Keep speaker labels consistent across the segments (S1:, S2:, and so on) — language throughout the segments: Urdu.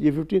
S1: G15,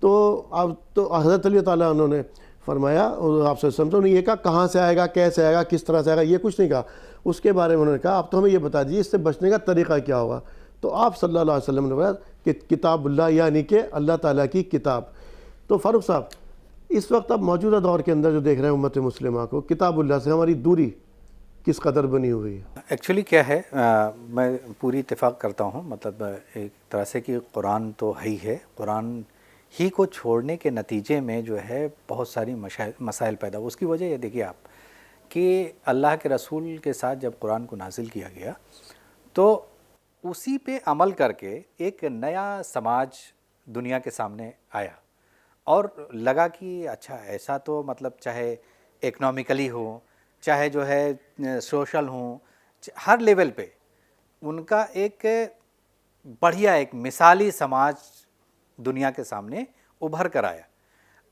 S1: تو اب تو حضرت علی تعالیٰ انہوں نے فرمایا اور آپ سے سمجھو نہیں یہ کہا کہاں سے آئے گا، کیسے آئے گا، کس طرح سے آئے گا، یہ کچھ نہیں کہا. اس کے بارے میں انہوں نے کہا اب تو ہمیں یہ بتا دیجیے اس سے بچنے کا طریقہ کیا ہوگا. تو آپ صلی اللہ علیہ وسلم نے بتایا کہ کتاب اللہ، یعنی کہ اللہ تعالیٰ کی کتاب. تو فاروق صاحب اس وقت اب موجودہ دور کے اندر جو دیکھ رہے ہیں امت مسلمہ کو، کتاب اللہ سے ہماری دوری کس قدر بنی ہوئی ہے؟
S2: ایکچولی کیا ہے، میں پوری اتفاق کرتا ہوں، مطلب ایک طرح سے کہ قرآن تو ہے ہی ہے، قرآن ہی کو چھوڑنے کے نتیجے میں جو ہے بہت ساری مسائل پیدا ہو. اس کی وجہ یہ دیکھیے آپ کہ اللہ کے رسول کے ساتھ جب قرآن کو نازل کیا گیا تو اسی پہ عمل کر کے ایک نیا سماج دنیا کے سامنے آیا اور لگا کہ اچھا ایسا تو مطلب چاہے اکنامکلی ہو، چاہے جو ہے سوشل ہوں، ہر لیول پہ ان کا ایک بڑھیا ایک مثالی سماج دنیا کے سامنے ابھر کر آیا.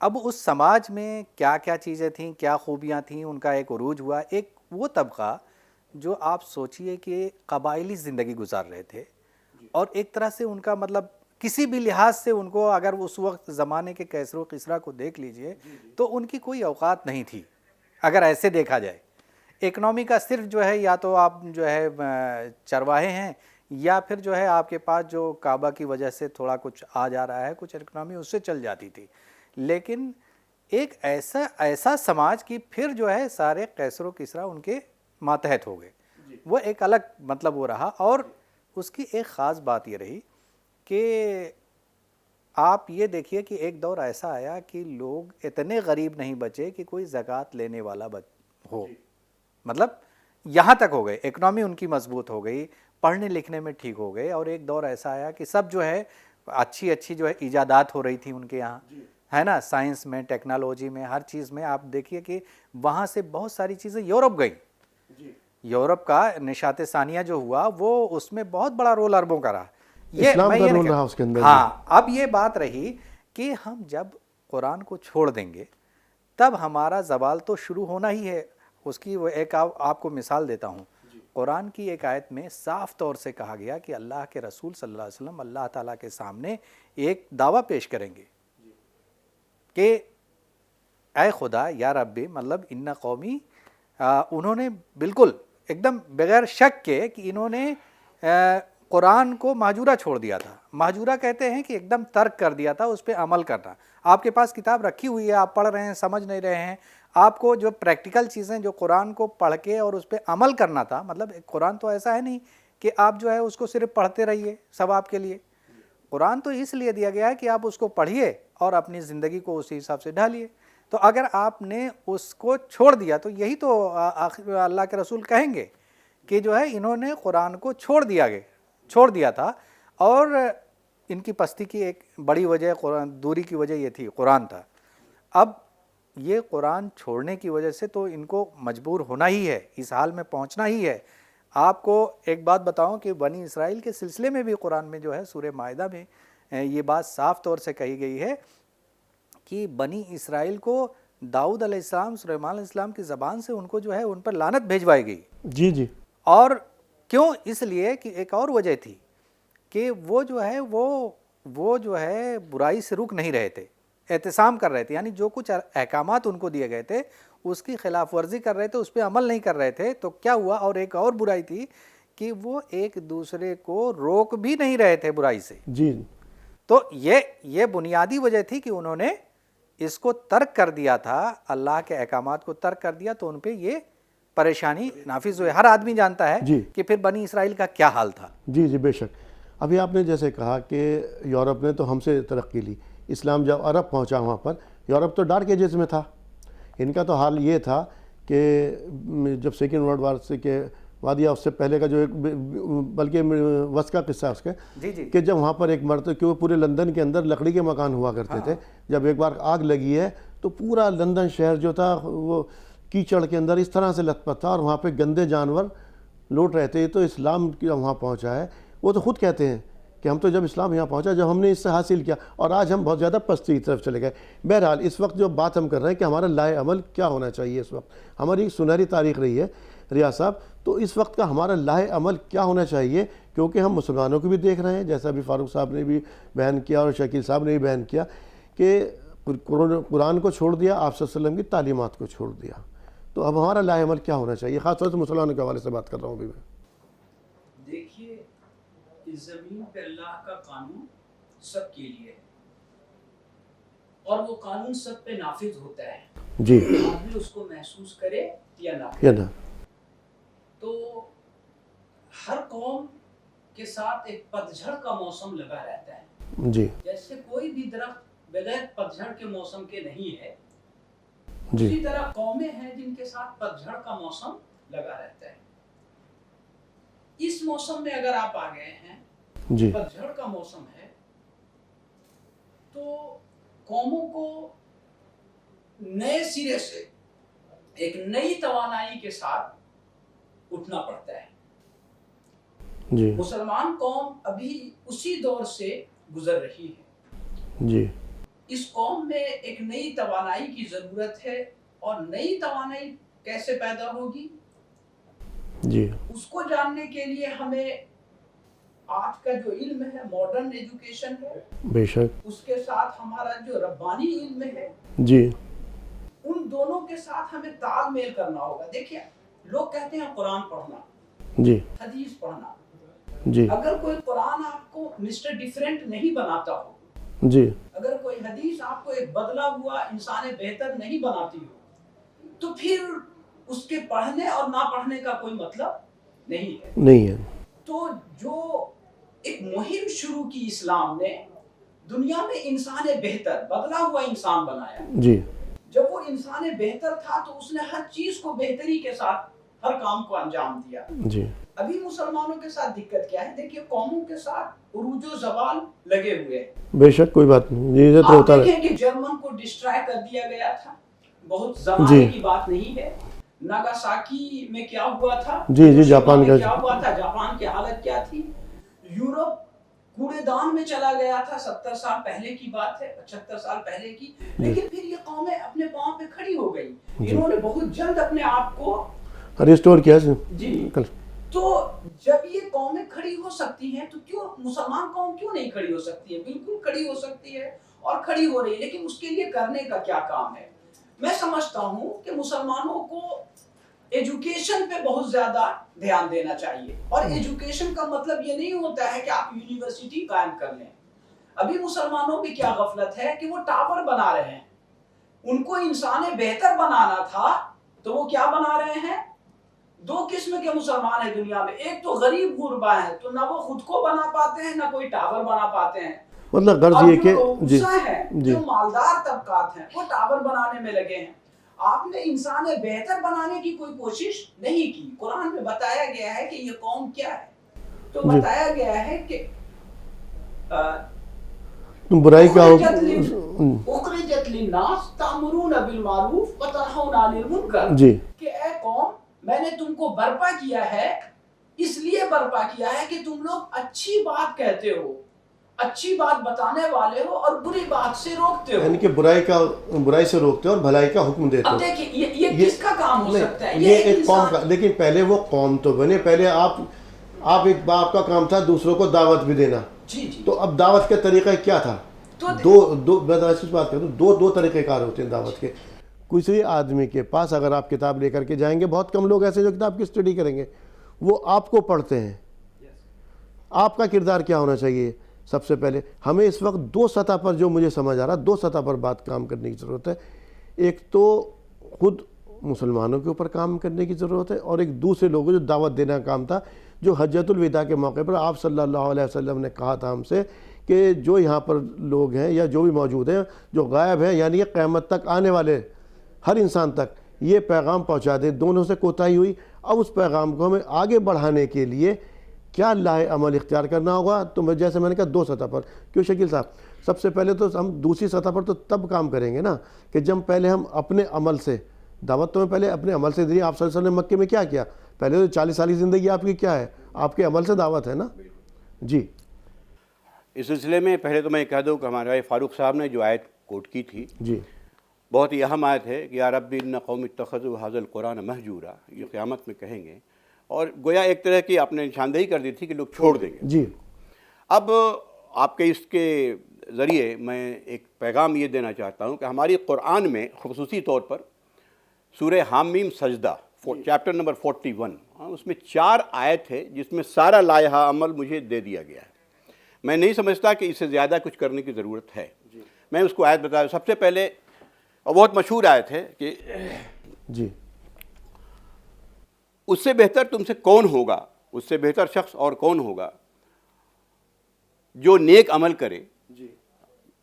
S2: اب اس سماج میں کیا کیا چیزیں تھیں، کیا خوبیاں تھیں، ان کا ایک عروج ہوا. ایک وہ طبقہ جو آپ سوچئے کہ قبائلی زندگی گزار رہے تھے اور ایک طرح سے ان کا مطلب کسی بھی لحاظ سے ان کو اگر اس وقت زمانے کے کیسر و قصرا کو دیکھ لیجئے تو ان کی کوئی اوقات نہیں تھی اگر ایسے دیکھا جائے. اکنامی کا صرف جو ہے یا تو آپ جو ہے چرواہے ہیں یا پھر جو ہے آپ کے پاس جو کعبہ کی وجہ سے تھوڑا کچھ آ جا رہا ہے، کچھ اکنامی اس سے چل جاتی تھی. لیکن ایک ایسا سماج کی پھر جو ہے سارے قیصر و کسریٰ ان کے ماتحت ہو گئے. وہ ایک الگ مطلب وہ رہا اور اس کی ایک خاص بات یہ رہی کہ آپ یہ دیکھیے کہ ایک دور ایسا آیا کہ لوگ اتنے غریب نہیں بچے کہ کوئی زکوٰۃ لینے والا ہو. مطلب یہاں تک ہو گئے، اکنامی ان کی مضبوط ہو گئی، پڑھنے لکھنے میں ٹھیک ہو گئے. اور ایک دور ایسا آیا کہ سب جو ہے اچھی جو ہے ایجادات ہو رہی تھی ان کے یہاں، ہے نا، سائنس میں، ٹیکنالوجی میں، ہر چیز میں. آپ دیکھیے کہ وہاں سے بہت ساری چیزیں یورپ گئیں. یورپ کا نشاط ثانیہ جو ہوا وہ اس میں بہت بڑا رول عربوں کا رہا.
S1: اسلام کا رول رہا اس کے اندر.
S2: ہاں، اب یہ بات رہی کہ ہم جب قرآن کو چھوڑ دیں گے تب ہمارا زوال تو شروع ہونا ہی ہے. اس کی وہ ایک آپ کو مثال دیتا ہوں. قرآن کی ایک آیت میں صاف طور سے کہا گیا کہ اللہ کے رسول صلی اللہ علیہ وسلم اللہ تعالیٰ کے سامنے ایک دعویٰ پیش کریں گے کہ اے خدا یا ربی، مطلب ان قومی، انہوں نے بالکل ایک دم بغیر شک کے کہ انہوں نے قرآن کو مہجورہ چھوڑ دیا تھا. مہجورہ کہتے ہیں کہ ایک دم ترک کر دیا تھا، اس پہ عمل کرنا. آپ کے پاس کتاب رکھی ہوئی ہے، آپ پڑھ رہے ہیں، سمجھ نہیں رہے ہیں، آپ کو جو پریکٹیکل چیزیں جو قرآن کو پڑھ کے اور اس پہ عمل کرنا تھا. مطلب قرآن تو ایسا ہے نہیں کہ آپ جو ہے اس کو صرف پڑھتے رہیے ثواب کے لیے. قرآن تو اس لیے دیا گیا ہے کہ آپ اس کو پڑھیے اور اپنی زندگی کو اسی حساب سے ڈھالیے. تو اگر آپ نے اس کو چھوڑ دیا تو یہی تو اللہ کے رسول کہیں گے کہ جو ہے انہوں نے قرآن کو چھوڑ دیا تھا. اور ان کی پستی کی ایک بڑی وجہ دوری کی وجہ یہ تھی، قرآن تھا. اب یہ قرآن چھوڑنے کی وجہ سے تو ان کو مجبور ہونا ہی ہے، اس حال میں پہنچنا ہی ہے. آپ کو ایک بات بتاؤں کہ بنی اسرائیل کے سلسلے میں بھی قرآن میں جو ہے سورہ مائدہ میں یہ بات صاف طور سے کہی گئی ہے کہ بنی اسرائیل کو داؤد علیہ السلام، سلیمان علیہ السلام کی زبان سے ان کو جو ہے ان پر لعنت بھیجوائی گئی.
S1: جی.
S2: اور کیوں؟ اس لیے کہ ایک اور وجہ تھی کہ وہ جو ہے برائی سے رک نہیں رہے تھے، اعتصام کر رہے تھے. یعنی جو کچھ احکامات ان کو دیے گئے تھے اس کی خلاف ورزی کر رہے تھے، اس پہ عمل نہیں کر رہے تھے. تو کیا ہوا؟ اور ایک اور برائی تھی کہ وہ ایک دوسرے کو روک بھی نہیں رہے تھے برائی سے.
S1: جی.
S2: تو یہ بنیادی وجہ تھی کہ انہوں نے اس کو ترک کر دیا تھا، اللہ کے احکامات کو ترک کر دیا. تو ان پہ یہ پریشانی نافذ ہوئی. ہر آدمی جانتا ہے کہ پھر بنی اسرائیل کا کیا حال تھا.
S1: جی بے شک. ابھی آپ نے جیسے کہا کہ یورپ نے تو ہم سے ترقی لی، اسلام جب عرب پہنچا وہاں پر، یورپ تو ڈارک ایجز میں تھا. ان کا تو حال یہ تھا کہ جب سیکنڈ ورلڈ وار سے کے بعد یا اس سے پہلے کا جو ایک بلکہ وس کا قصہ اس کا کہ جب وہاں پر ایک مرتبہ کہ وہ پورے لندن کے اندر لکڑی کے مکان ہوا کرتے تھے، جب ایک بار آگ لگی ہے تو پورا لندن شہر جو تھا وہ کیچڑ کے اندر اس طرح سے لت پت تھا اور وہاں پہ گندے جانور لوٹ رہے تھے. تو اسلام وہاں پہنچا ہے. وہ تو خود کہتے ہیں کہ ہم تو جب اسلام یہاں پہنچا، جب ہم نے اس سے حاصل کیا، اور آج ہم بہت زیادہ پستی کی طرف چلے گئے. بہرحال اس وقت جو بات ہم کر رہے ہیں کہ ہمارا لائے عمل کیا ہونا چاہیے، اس وقت ہماری سنہری تاریخ رہی ہے ریاض صاحب. تو اس وقت کا ہمارا لائے عمل کیا ہونا چاہیے؟ کیونکہ ہم مسلمانوں کو بھی دیکھ رہے ہیں، جیسا بھی فاروق صاحب نے بھی بیان کیا اور شکیل صاحب نے بھی بیان کیا کہ قرآن کو چھوڑ دیا, آپ صلی اللہ علیہ وسلم کی تعلیمات کو چھوڑ دیا. تو اب ہمارا لاہ عمل کیا ہونا چاہیے؟ خاص طور سے مسلمانوں کے حوالے سے بات کر رہا ہوں ابھی میں.
S3: دیکھیے, اس زمین پہ اللہ کا قانون سب کے لیے ہے, اور وہ قانون سب پہ نافذ ہوتا ہے,
S1: جی,
S3: آدمی اس کو محسوس کرے یا نہ کرے.
S1: یا نا,
S3: تو ہر قوم کے ساتھ ایک پتجھڑ کا موسم لگا رہتا ہے.
S1: جی,
S3: جیسے کوئی بھی درخت بغیر پتجھڑ کے موسم کے نہیں ہے,
S1: جی,
S3: اسی طرح قومیں ہیں جن کے ساتھ پتجھڑ کا موسم لگا رہتا ہے. اس موسم میں اگر آپ آ گئے ہیں,
S1: جی,
S3: پتجھڑ کا موسم ہے, تو قوموں کو نئے سرے سے ایک نئی توانائی کے ساتھ اٹھنا پڑتا ہے.
S1: جی,
S3: مسلمان قوم ابھی اسی دور سے گزر رہی ہے.
S1: جی,
S3: اس قوم میں ایک نئی توانائی کی ضرورت ہے, اور نئی توانائی کیسے پیدا ہوگی
S1: جی,
S3: اس کو جاننے کے لیے ہمیں آج کا جو علم ہے, ماڈرن ایجوکیشن ہے,
S1: بے شک,
S3: اس کے ساتھ ہمارا جو ربانی علم ہے,
S1: جی,
S3: ان دونوں کے ساتھ ہمیں تال میل کرنا ہوگا. دیکھیے, لوگ کہتے ہیں قرآن پڑھنا,
S1: جی,
S3: حدیث پڑھنا.
S1: جی,
S3: اگر کوئی قرآن آپ کو مسٹر ڈیفرنٹ نہیں بناتا ہو,
S1: جی,
S3: اگر کوئی حدیث آپ کو ایک بدلا ہوا انسان بہتر نہیں بناتی ہو, تو پھر اس کے پڑھنے اور نہ پڑھنے کا کوئی مطلب نہیں ہے.
S1: نہیں ہے.
S3: تو جو ایک مہم شروع کی اسلام نے, دنیا میں انسان بہتر, بدلا ہوا انسان بنایا.
S1: جی,
S3: جب وہ انسان بہتر تھا تو اس نے ہر چیز کو بہتری کے ساتھ ہر کام کو انجام دیا.
S1: جی,
S3: ابھی مسلمانوں کے ساتھ دقت کیا ہے؟ دیکھیے, قوموں کے ساتھ عروج و زوال لگے ہوئے ہیں.
S1: بے شک, کوئی بات نہیں, یہ تو
S3: آپ
S1: ہوتا ہے.
S3: دیکھیں کہ جرمن کو ڈسٹرائے کر دیا گیا تھا, بہت زمانے کی بات نہیں ہے. ناگاساکی میں کیا ہوا تھا,
S1: جی, جی, جاپان کا
S3: کیا ہوا تھا, جاپان کی حالت کیا تھی. یورپ کوڑے دان میں چلا گیا تھا. 70 سال پہلے کی بات ہے, 75 سال پہلے کی. لیکن پھر یہ قومیں اپنے پاؤں پہ کھڑی ہو گئی. انہوں نے بہت جلد اپنے آپ کو
S1: ریسٹور کیا.
S3: جی, تو جب یہ قومیں کھڑی ہو سکتی ہیں, تو کیوں مسلمان قوم کیوں نہیں کھڑی ہو سکتی ہے؟ بالکل کھڑی ہو سکتی ہے, اور کھڑی ہو رہی ہے. لیکن اس کے لیے کرنے کا کیا کام ہے؟ میں سمجھتا ہوں کہ مسلمانوں کو ایجوکیشن پہ بہت زیادہ دھیان دینا چاہیے. اور ایجوکیشن کا مطلب یہ نہیں ہوتا ہے کہ آپ یونیورسٹی قائم کر لیں. ابھی مسلمانوں کی کیا غفلت ہے کہ وہ ٹاور بنا رہے ہیں. ان کو انسان بہتر بنانا تھا, تو وہ کیا بنا رہے ہیں؟ دو قسم کے مسلمان ہیں دنیا میں. ایک تو غریب غربا ہیں, تو نہ وہ خود کو بنا پاتے ہیں, نہ کوئی ٹاور بنا پاتے ہیں.
S1: مطلب غرض یہ کہ
S3: جی, جو مالدار طبقات ہیں وہ ٹاور بنانے میں لگے ہیں. آپ نے انسان بہتر بنانے کی کوئی کوشش نہیں کی. قرآن میں بتایا گیا ہے کہ یہ قوم کیا ہے. تو بتایا گیا ہے کہ
S1: برائی کا
S3: اخرجت للناس تأمرون بالمعروف وتنہون عن المنکر,
S1: جی,
S3: کہ اے قوم, میں نے تم کو برپا کیا ہے, اس لیے برپا کیا ہے کہ تم لوگ اچھی بات کہتے ہو, اچھی بات بتانے والے ہو, اور بری بات سے روکتے ہو.
S1: یعنی کہ برائی سے روکتے ہو اور بھلائی کا حکم دیتے ہو.
S3: اب دیکھیں, یہ کس کا کام ہو سکتا ہے؟
S1: یہ ایک قوم کا. لیکن پہلے وہ قوم تو بنے, پہلے آپ ایک باپ کا کام تھا دوسروں کو دعوت بھی دینا.
S3: جی, جی,
S1: تو اب دعوت کا طریقہ کیا تھا؟ دو طریقہ کار ہوتے ہیں دعوت کے. کسی آدمی کے پاس اگر آپ کتاب لے کر کے جائیں گے, بہت کم لوگ ایسے جو کتاب کی اسٹڈی کریں گے, وہ آپ کو پڑھتے ہیں. آپ کا کردار کیا ہونا چاہیے؟ سب سے پہلے ہمیں اس وقت دو سطح پر, جو مجھے سمجھ آ رہا, دو سطح پر بات کام کرنے کی ضرورت ہے. ایک تو خود مسلمانوں کے اوپر کام کرنے کی ضرورت ہے, اور ایک دوسرے لوگوں جو دعوت دینا کام تھا, جو حجۃ الوداع کے موقع پر آپ صلی اللہ علیہ وسلم نے کہا تھا ہم سے کہ جو یہاں پر لوگ ہیں یا جو بھی موجود ہیں جو غائب ہیں, یعنی کہ قیامت تک آنے والے ہر انسان تک یہ پیغام پہنچا دیں. دونوں سے کوتاہی ہوئی. اب اس پیغام کو ہمیں آگے بڑھانے کے لیے کیا لاہ عمل اختیار کرنا ہوگا؟ تو جیسے میں نے کہا دو سطح پر. کیوں شکیل صاحب؟ سب سے پہلے تو ہم دوسری سطح پر تو تب کام کریں گے نا کہ جب پہلے ہم اپنے عمل سے, دعوت تو میں پہلے اپنے عمل سے دی. آپ صلی اللہ علیہ وسلم نے مکے میں کیا کیا؟ پہلے تو 40 سالی زندگی آپ کی کیا ہے؟ آپ کے عمل سے دعوت ہے نا. جی,
S4: اس سلسلے میں پہلے تو میں کہہ دوں کہ ہمارے فاروق صاحب نے جو آیت کوٹ کی تھی,
S1: جی,
S4: بہت ہی اہم آیت ہے کہ یا رب ان قوم اتخذوا ھذا القرآن مہجورا. یہ قیامت میں کہیں گے, اور گویا ایک طرح کی آپ نے نشاندہی کر دی تھی کہ لوگ چھوڑ دیں گے.
S1: جی,
S4: اب آپ کے اس کے ذریعے میں ایک پیغام یہ دینا چاہتا ہوں کہ ہماری قرآن میں خصوصی طور پر سورہ حامیم سجدہ چیپٹر نمبر 41 اس میں 4 آیت ہے جس میں سارا لائحہ عمل مجھے دے دیا گیا ہے. میں نہیں سمجھتا کہ اس سے زیادہ کچھ کرنے کی ضرورت ہے. میں اس کو آیت بتا. سب سے پہلے اور بہت مشہور آیت ہے کہ
S1: جی
S4: اس سے بہتر تم سے کون ہوگا, اس سے بہتر شخص اور کون ہوگا جو نیک عمل کرے,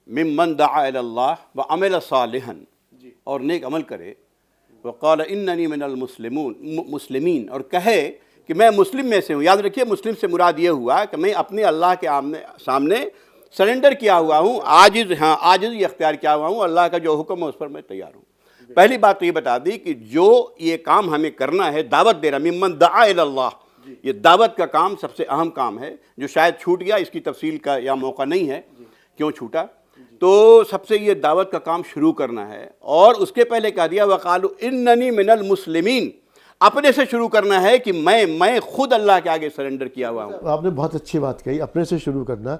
S4: ممن دعا الی اللہ وعمل صالحا, اور نیک عمل کرے, وقال اننی من المسلمین, اور کہے کہ میں مسلم میں سے ہوں. یاد رکھیے مسلم سے مراد یہ ہوا کہ میں اپنے اللہ کے سامنے سرنڈر کیا ہوا ہوں, عاجز اختیار کیا ہوا ہوں, اللہ کا جو حکم ہے اس پر میں تیار ہوں. پہلی بات تو یہ بتا دی کہ جو یہ کام ہمیں کرنا ہے, دعوت دینا, ممن دعا الی اللہ, یہ دعوت کا کام سب سے اہم کام ہے جو شاید چھوٹ گیا. اس کی تفصیل کا یا موقع نہیں ہے کیوں چھوٹا. تو سب سے یہ دعوت کا کام شروع کرنا ہے, اور اس کے پہلے کہہ دیا وقالوا اننی من المسلمین, اپنے سے شروع کرنا ہے کہ میں خود اللہ کے آگے سرنڈر کیا ہوا ہوں.
S1: آپ نے بہت اچھی بات کہی, اپنے سے شروع کرنا.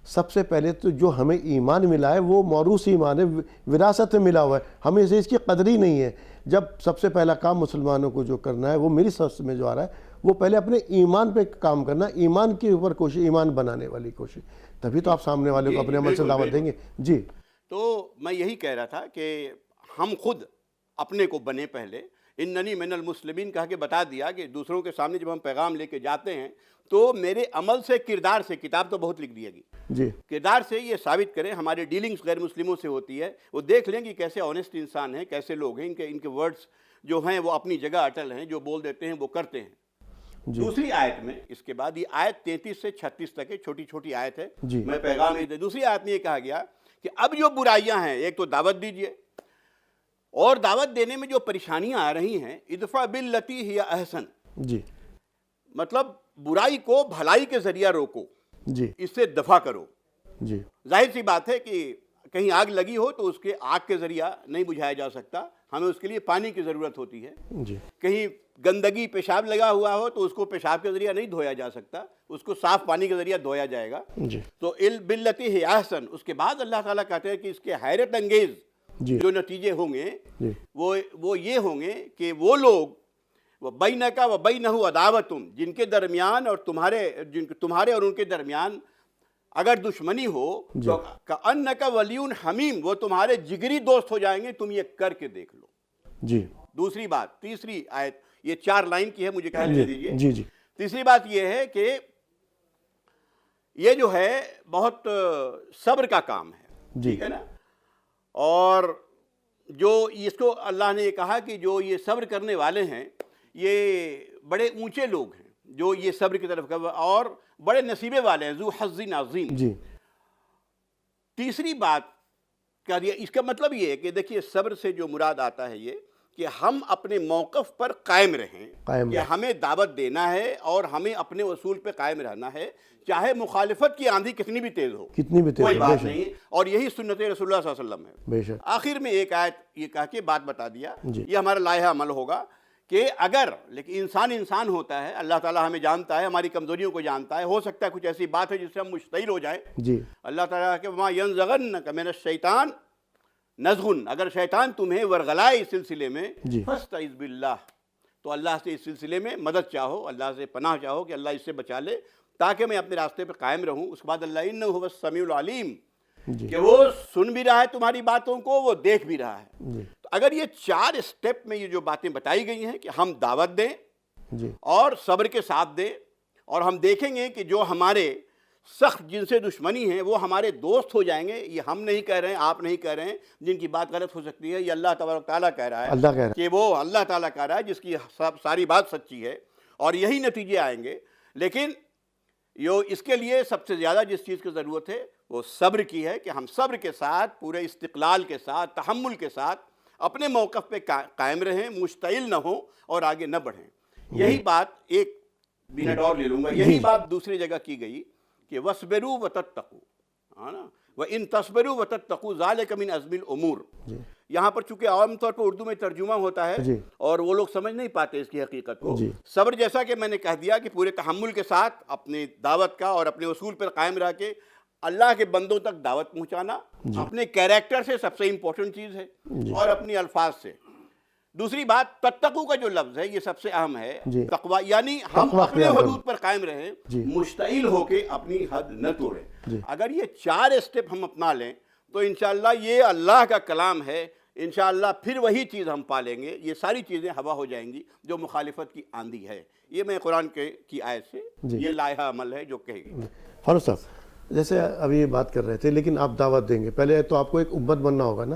S1: سب سے پہلے تو جو ہمیں ایمان ملا ہے وہ موروث ایمان ہے, وراثت میں ملا ہوا ہے, ہمیں اس کی قدر ہی نہیں ہے. جب سب سے پہلا کام مسلمانوں کو جو کرنا ہے وہ میری سمجھ میں جو آ رہا ہے وہ پہلے اپنے ایمان پہ کام کرنا, ایمان کے اوپر کوشش, ایمان بنانے والی کوشش, تبھی تو آپ سامنے والے کو اپنے عمل سے دعوت دیں گے. جی
S4: تو میں یہی کہہ رہا تھا کہ ہم خود اپنے کو بنے پہلے. اننی من المسلمین کہا کے بتا دیا کہ دوسروں کے سامنے جب ہم پیغام لے کے جاتے ہیں تو میرے عمل سے, کردار سے, کتاب تو بہت لکھ دی گی,
S1: جی
S4: کردار سے یہ ثابت کریں. ہمارے ڈیلنگز غیر مسلموں سے ہوتی ہے, وہ دیکھ لیں کہ کیسے آنیسٹ انسان ہیں, کیسے لوگ ہیں, ان کے ورڈز جو ہیں وہ اپنی جگہ اٹل ہیں, جو بول دیتے ہیں وہ کرتے ہیں. دوسری آیت میں اس کے بعد, یہ آیت 33 سے 36 تک ہے, چھوٹی چھوٹی آیت ہے, میں پیغام نہیں دے. دوسری آیت میں یہ کہا گیا کہ اب جو برائیاں ہیں, ایک تو دعوت دیجئے, اور دعوت دینے میں جو پریشانیاں آ رہی ہیں, ادفع باللتی ہی احسن,
S1: جی
S4: مطلب برائی کو بھلائی کے ذریعہ روکو,
S1: جی
S4: اس سے دفع کرو.
S1: جی
S4: ظاہر سی بات ہے کہ کہیں آگ لگی ہو تو اس کے آگ کے ذریعہ نہیں بجھایا جا سکتا, ہمیں اس کے لیے پانی کی ضرورت ہوتی ہے.
S1: جی
S4: کہیں گندگی پیشاب لگا ہوا ہو تو اس کو پیشاب کے ذریعہ نہیں دھویا جا سکتا, اس کو صاف پانی کے ذریعہ دھویا جائے گا.
S1: جی
S4: تو باللتی ہی احسن. اس کے بعد اللہ تعالیٰ کہتے ہیں کہ اس کے حیرت انگیز
S1: جی
S4: جو نتیجے ہوں گے
S1: جی
S4: وہ یہ ہوں گے کہ وہ لوگ وَبَيْنَكَ وَبَيْنَهُ عَدَاوَةٌ, جن کے درمیان اور تمہارے اور ان کے درمیان اگر دشمنی ہو تو كَأَنَّكَ وَلِيٌّ حَمِيمٌ, وہ تمہارے جگری دوست ہو جائیں گے, تم یہ کر کے دیکھ لو.
S1: جی
S4: دوسری بات, تیسری آیت, یہ 4 لائن کی ہے, مجھے کہہ دیجیے.
S1: جی جی
S4: تیسری بات یہ ہے کہ یہ جو ہے بہت صبر کا کام ہے, ٹھیک ہے نا. اور جو اس کو اللہ نے یہ کہا کہ جو یہ صبر کرنے والے ہیں یہ بڑے اونچے لوگ ہیں, جو یہ صبر کی طرف اور بڑے نصیبے والے ہیں, ذو حظ عظیم.
S1: جی
S4: تیسری بات کہہ دیا, اس کا مطلب یہ ہے کہ دیکھیے صبر سے جو مراد آتا ہے یہ کہ ہم اپنے موقف پر قائم رہیں, کہ ہمیں دعوت دینا ہے اور ہمیں اپنے اصول پہ قائم رہنا ہے, چاہے مخالفت کی آندھی کتنی بھی تیز ہو, کوئی بات نہیں. اور یہی سنت رسول اللہ صلی اللہ علیہ وسلم ہے.
S1: بے شک.
S4: آخر میں ایک آیت یہ کہہ کے بات بتا دیا, یہ ہمارا لائحہ عمل ہوگا کہ اگر, لیکن انسان ہوتا ہے, اللہ تعالیٰ ہمیں جانتا ہے, ہماری کمزوریوں کو جانتا ہے, ہو سکتا ہے کچھ ایسی بات ہے جس سے ہم مشتعل ہو جائیں.
S1: جی
S4: اللہ تعالیٰ کہ وَمَا يَنزَغَنَّكَ مِنَ الشَّيْطَانِ نزغن, اگر شیطان تمہیں ورغلائے اس سلسلے میں, فاستعذ باللہ, تو اللہ سے اس سلسلے میں مدد چاہو, اللہ سے پناہ چاہو کہ اللہ اس سے بچا لے تاکہ میں اپنے راستے پہ قائم رہوں. اس کے بعد اللہ انہ هو السمیع العلیم, کہ وہ سن بھی رہا ہے تمہاری باتوں کو, وہ دیکھ بھی رہا ہے. تو اگر یہ 4 اسٹیپ میں یہ جو باتیں بتائی گئی ہیں کہ ہم دعوت دیں اور صبر کے ساتھ دیں, اور ہم دیکھیں گے کہ جو ہمارے سخت جن سے دشمنی ہے وہ ہمارے دوست ہو جائیں گے. یہ ہم نہیں کہہ رہے ہیں, آپ نہیں کہہ رہے ہیں, جن کی بات غلط ہو سکتی ہے, یہ اللہ تبارک تعالیٰ کہہ رہا ہے, کہ وہ اللہ تعالیٰ کہہ رہا ہے جس کی ساری بات سچی ہے, اور یہی نتیجے آئیں گے. لیکن اس کے لیے سب سے زیادہ جس چیز کی ضرورت ہے وہ صبر کی ہے, کہ ہم صبر کے ساتھ, پورے استقلال کے ساتھ, تحمل کے ساتھ اپنے موقف پہ قائم رہیں, مشتعل نہ ہوں اور آگے نہ بڑھیں. یہی بات, ایک منٹ اور لے لوں گا, یہی بات دوسری جگہ کی گئی کہ وَاصْبِرُوا وَتَتَّقُوا, ہے نا, وَإِن تَصْبِرُوا وَتَتَّقُوا ذَلِكَ مِنْ عَزْمِ الْأُمُورِ. یہاں پر چونکہ عام طور پر اردو میں ترجمہ ہوتا ہے اور وہ لوگ سمجھ نہیں پاتے اس کی حقیقت کو. صبر جیسا کہ میں نے کہہ دیا کہ پورے تحمل کے ساتھ اپنی دعوت کا اور اپنے اصول پر قائم رہ کے اللہ کے بندوں تک دعوت پہنچانا اپنے کیریکٹر سے سب سے امپورٹنٹ چیز ہے، اور اپنی الفاظ سے۔ دوسری بات، تتقو کا جو لفظ ہے یہ سب سے اہم ہے۔ تقوی یعنی ہم اپنے حدود پر قائم رہیں، مشتعل ہو کے اپنی حد نہ توڑیں۔ اگر یہ 4 اسٹیپ ہم اپنا لیں تو انشاءاللہ یہ اللہ کا کلام ہے، انشاءاللہ پھر وہی چیز ہم پالیں گے، یہ ساری چیزیں ہوا ہو جائیں گی جو مخالفت کی آندھی ہے۔ یہ میں قرآن کی آیت سے یہ لائحہ عمل ہے جو کہے گی۔
S1: فاروق صاحب، جیسے ابھی یہ بات کر رہے تھے، لیکن آپ دعوت دیں گے، پہلے تو آپ کو ایک امت بننا ہوگا نا؟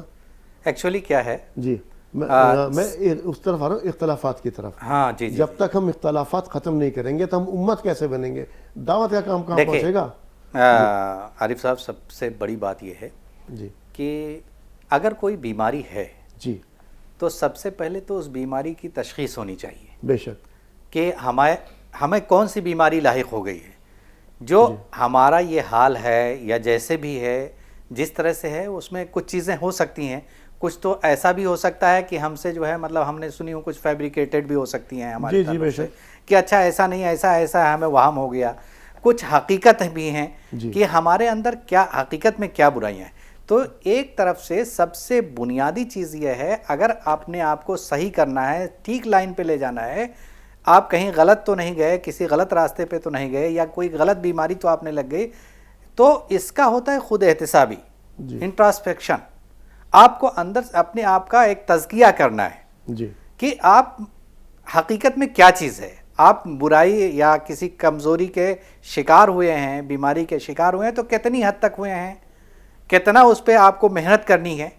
S2: ایکچولی کیا ہے،
S1: جی میں اس طرف آ رہا ہوں، اختلافات کی طرف۔
S2: ہاں جی،
S1: جب تک ہم اختلافات ختم نہیں کریں گے تو ہم امت کیسے بنیں گے؟ دعوت کا کام کہاں پہنچے گا؟
S2: عارف صاحب، سب سے بڑی بات یہ ہے
S1: جی
S2: کہ اگر کوئی بیماری ہے
S1: جی
S2: تو سب سے پہلے تو اس بیماری کی تشخیص ہونی چاہیے
S1: بے شک،
S2: کہ ہمیں کون سی بیماری لاحق ہو گئی ہے۔ جو ہمارا یہ حال ہے یا جیسے بھی ہے، جس طرح سے ہے، اس میں کچھ چیزیں ہو سکتی ہیں، کچھ تو ایسا بھی ہو سکتا ہے کہ ہم سے جو ہے مطلب ہم نے سنی ہوں کچھ فیبریکیٹڈ بھی ہو سکتی ہیں ہمارے تعلق سے، کہ اچھا ایسا نہیں، ایسا ہمیں وہم ہو گیا۔ کچھ حقیقت بھی ہیں کہ ہمارے اندر کیا حقیقت میں کیا برائیاں ہیں۔ تو ایک طرف سے سب سے بنیادی چیز یہ ہے، اگر اپنے آپ کو صحیح کرنا ہے، ٹھیک لائن پہ لے جانا ہے، آپ کہیں غلط تو نہیں گئے، کسی غلط راستے پہ تو نہیں گئے، یا کوئی غلط بیماری تو آپ نے لگ گئی، تو اس کا ہوتا ہے خود احتسابی، انٹراسپیکشن۔ آپ کو اندر اپنے آپ کا ایک تزکیہ کرنا ہے کہ آپ حقیقت میں کیا چیز ہے۔ آپ برائی یا کسی کمزوری کے شکار ہوئے ہیں، بیماری کے شکار ہوئے ہیں، تو کتنی حد تک ہوئے ہیں، کتنا اس پہ آپ کو محنت کرنی ہے،